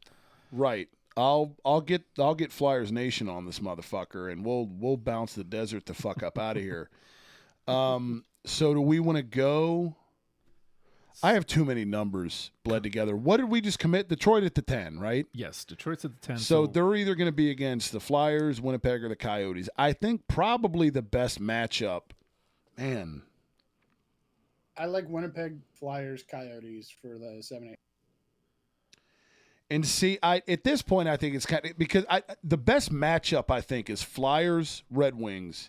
B: Right. I'll get Flyers Nation on this motherfucker, and we'll bounce the desert the fuck up out of here. So do we want to go? I have too many numbers bled together. What did we just commit? Detroit at the 10, right?
A: Yes, Detroit's at the 10.
B: So they're either going to be against the Flyers, Winnipeg, or the Coyotes. I think probably the best matchup, man.
C: I like Winnipeg, Flyers, Coyotes for the 7-8.
B: And see, at this point, I think it's kind of because the best matchup I think is Flyers, Red Wings,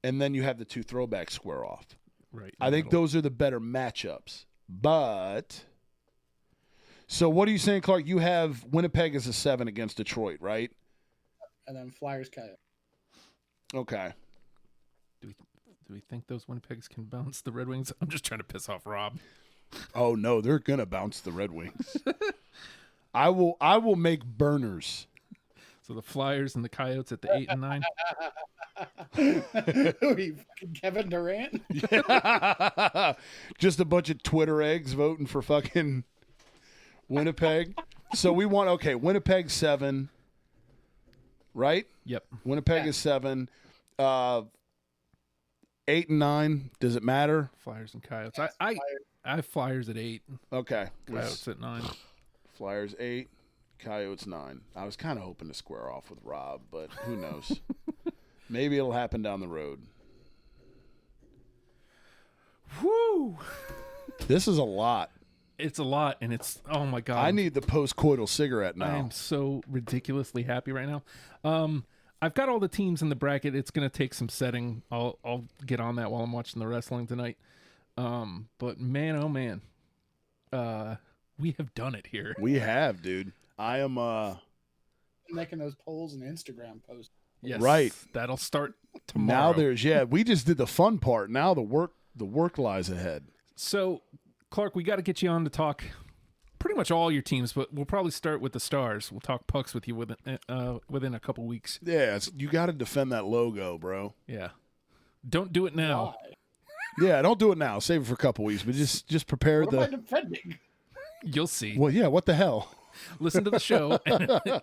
B: and then you have the 2 throwbacks square off.
A: right.
B: I think those are the better matchups. But so what are you saying, Clark? You have Winnipeg as a 7 against Detroit, right?
C: And then Flyers, Coyotes.
B: Okay.
A: Do we think those Winnipegs can bounce the Red Wings? I'm just trying to piss off Rob.
B: Oh no, they're gonna bounce the Red Wings. I will make burners.
A: So the Flyers and the Coyotes at the 8 and 9.
C: Who are you, fucking Kevin Durant?
B: Just a bunch of Twitter eggs voting for fucking Winnipeg. So we want Winnipeg 7, right?
A: Yep.
B: Winnipeg is 7. 8 and 9. Does it matter?
A: Flyers and Coyotes. I have Flyers at 8.
B: Okay.
A: Coyotes at 9.
B: Flyers 8, Coyotes 9. I was kind of hoping to square off with Rob, but who knows? Maybe it'll happen down the road.
A: Woo!
B: This is a lot.
A: It's a lot, and it's oh my god.
B: I need the post-coital cigarette
A: I
B: now.
A: am so ridiculously happy right now. I've got all the teams in the bracket. It's gonna take some setting. I'll get on that while I'm watching the wrestling tonight. But man, oh man, we have done it here.
B: We have, dude. I am
C: Making those polls and Instagram posts.
A: Yes,
B: right.
A: That'll start tomorrow.
B: now we just did the fun part. Now the work lies ahead.
A: So, Clark, we got to get you on to talk pretty pretty much all your teams, but we'll probably start with the Stars. We'll talk pucks with you within a couple weeks.
B: Yeah, you got to defend that logo, bro.
A: Yeah. Don't do it now.
C: Why?
B: Yeah, don't do it now. Save it for a couple weeks, but just prepare
C: What am I defending?
A: You'll see.
B: Well, yeah, what the hell?
A: Listen to the show.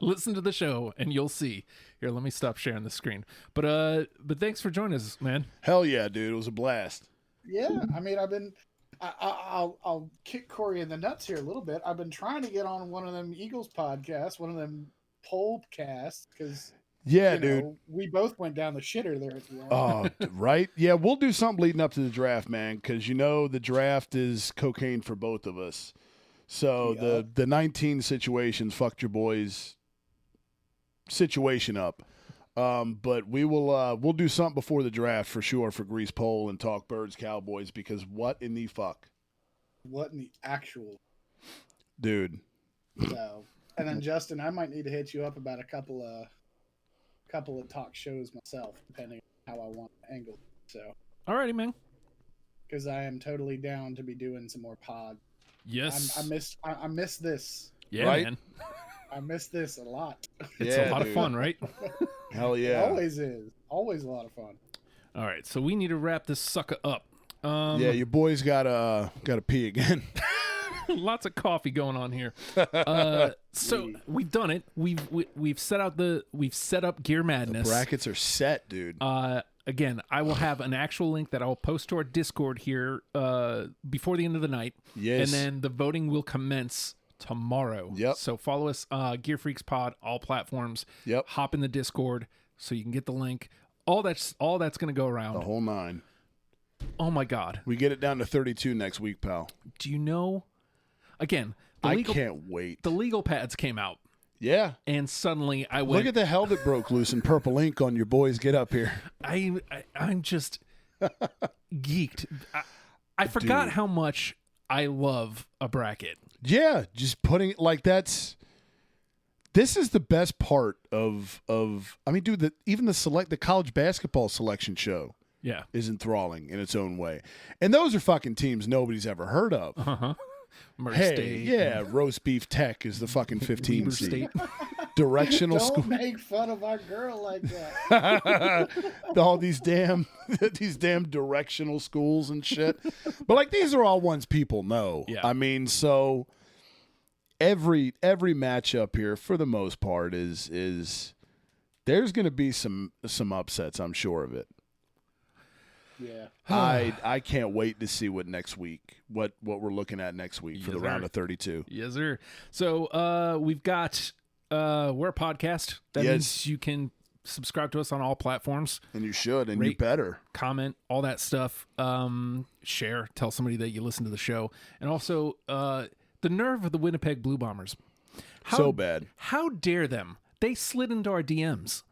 A: Listen to the show, and you'll see. Here, let me stop sharing the screen. But thanks for joining us, man.
B: Hell yeah, dude. It was a blast.
C: Yeah, I mean, I'll kick Corey in the nuts here a little bit. I've been trying to get on one of them Eagles podcasts, one of them poll casts, because
B: Yeah, dude.
C: we both went down the shitter there at the end.
B: Oh, right? Yeah, we'll do something leading up to the draft, man, because the draft is cocaine for both of us. So
C: Yeah.
B: the 19 situations fucked your boys' situation up. But we'll do something before the draft for sure for Grease Poll and talk Birds Cowboys, because what in the fuck?
C: What in the actual?
B: Dude.
C: So, and then Justin, I might need to hit you up about a couple of talk shows myself, depending on how I want to angle it. So,
A: Alrighty, man.
C: because I am totally down to be doing some more pod.
A: Yes.
C: I miss this.
A: Yeah,
B: Right?
A: man.
C: I miss this a lot.
A: It's
B: Yeah,
A: a lot
B: dude.
A: of fun, right?
B: Hell
C: It
B: yeah.
C: always is. Always a lot of fun.
A: All right, so we need to wrap this sucker up.
B: Yeah, your boys gotta pee again.
A: Lots of coffee going on here. So we've done it. We've set up Gear Madness.
B: Brackets are set, dude.
A: Again, I will have an actual link that I'll post to our Discord here before the end of the night.
B: Yes.
A: And then the voting will commence tomorrow.
B: Yep.
A: So follow us, Gear Freaks Pod, all platforms.
B: Yep.
A: Hop in the Discord so you can get the link. All that's going to go around.
B: The whole 9.
A: Oh my God.
B: We get it down to 32 next week, pal.
A: Do you know? Again,
B: I can't wait.
A: the legal pads came out,
B: Yeah.
A: and suddenly I went.
B: Look at the hell that broke loose in purple ink on your boys. Get up here.
A: I'm just geeked. I forgot
B: Dude.
A: how much I love a bracket.
B: Yeah, just putting it like this is the best part of I mean, dude, the college basketball selection show
A: Yeah.
B: is enthralling in its own way. And those are fucking teams nobody's ever heard of.
A: Uh-huh. Murray
B: Hey,
A: State.
B: yeah, Roast Beef Tech is the fucking 15
A: Weber
B: seed.
A: State.
B: Directional
C: Don't
B: school.
C: make fun of our girl like that.
B: All these damn directional schools and shit. But like these are all ones people know.
A: Yeah.
B: I mean, so every matchup here for the most part is there's going to be some upsets, I'm sure of it.
C: Yeah.
B: I can't wait to see what we're looking at next week for
A: Yes,
B: the round
A: sir.
B: of 32.
A: Yes, sir. So we've got we're a podcast. That
B: Yes.
A: means you can subscribe to us on all platforms,
B: And you should, and you
A: Rate-
B: better.
A: comment, all that stuff. Share, tell somebody that you listen to the show, and also the nerve of the Winnipeg Blue Bombers.
B: So bad.
A: How dare them? They slid into our DMs.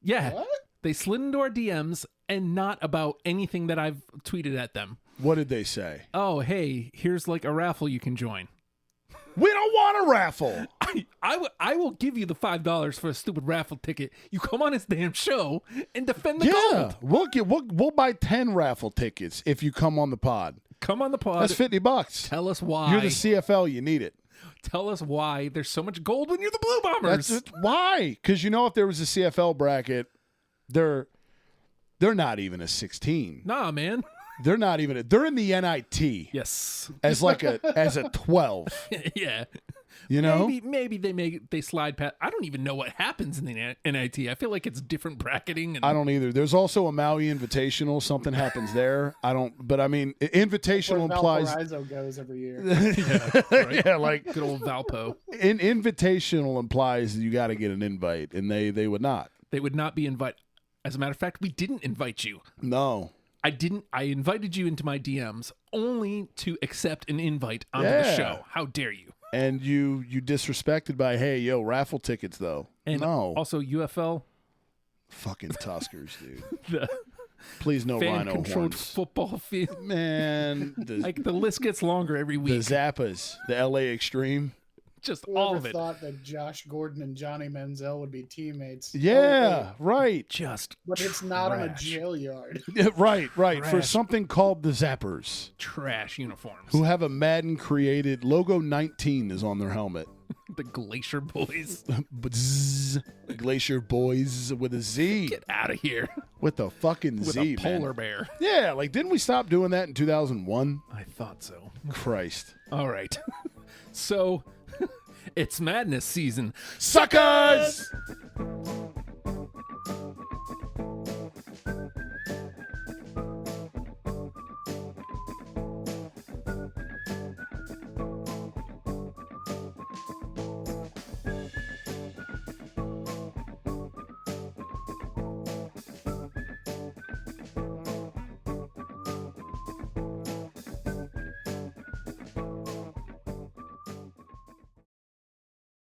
A: Yeah,
C: What?
A: they slid into our DMs, and not about anything that I've tweeted at them.
B: What did they say?
A: Oh, hey, here's like a raffle you can join.
B: We don't want a raffle.
A: I will give you the $5 for a stupid raffle ticket. You come on this damn show and defend the
B: Yeah,
A: gold.
B: we'll buy 10 raffle tickets if you come on the pod.
A: Come on the pod.
B: That's $50.
A: Tell us why.
B: You're the CFL. You need it.
A: Tell us why there's so much gold when you're the Blue Bombers.
B: That's it. Why? Because if there was a CFL bracket, they're not even a 16.
A: Nah, man.
B: They're not even. They're in the NIT
A: Yes.
B: as a 12.
A: Yeah.
B: You know.
A: Maybe they slide past. I don't even know what happens in the NIT. I feel like it's different bracketing. And
B: I don't either. There's also a Maui Invitational. Something happens there. I don't. But I mean, Invitational
C: Where
B: implies.
C: Valparaiso goes every year.
A: right?
B: Yeah, like
A: Good old Valpo.
B: Invitational implies you got to get an invite, and they would not.
A: They would not be invited. As a matter of fact, we didn't invite you.
B: No.
A: I invited you into my DMs only to accept an invite onto the
B: Yeah.
A: show. How dare you?
B: And you disrespected by, hey, yo, raffle tickets though.
A: And
B: no.
A: also UFL,
B: Fucking Tuskers, dude.
A: the
B: Please no rhino
A: fan-controlled
B: horns.
A: football field.
B: Man,
A: Like the list gets longer every
B: the
A: week.
B: Zappas, the LA Extreme.
A: Just
C: Whoever
A: all of it.
C: thought that Josh Gordon and Johnny Manziel would be teammates?
B: Yeah, right.
A: Just
C: But it's not on a
A: trash.
C: jail yard.
B: Yeah, right. For
A: Trash.
B: something called the Zappers,
A: Trash uniforms.
B: who have a Madden created logo 19 is on their helmet.
A: The Glacier Boys.
B: But zzz, Glacier Boys with a Z.
A: Get out of here.
B: With a fucking
A: With
B: Z,
A: a polar
B: man.
A: bear.
B: Yeah, like didn't we stop doing that in 2001?
A: I thought so.
B: Christ.
A: All right. So, it's madness season.
B: Suckers!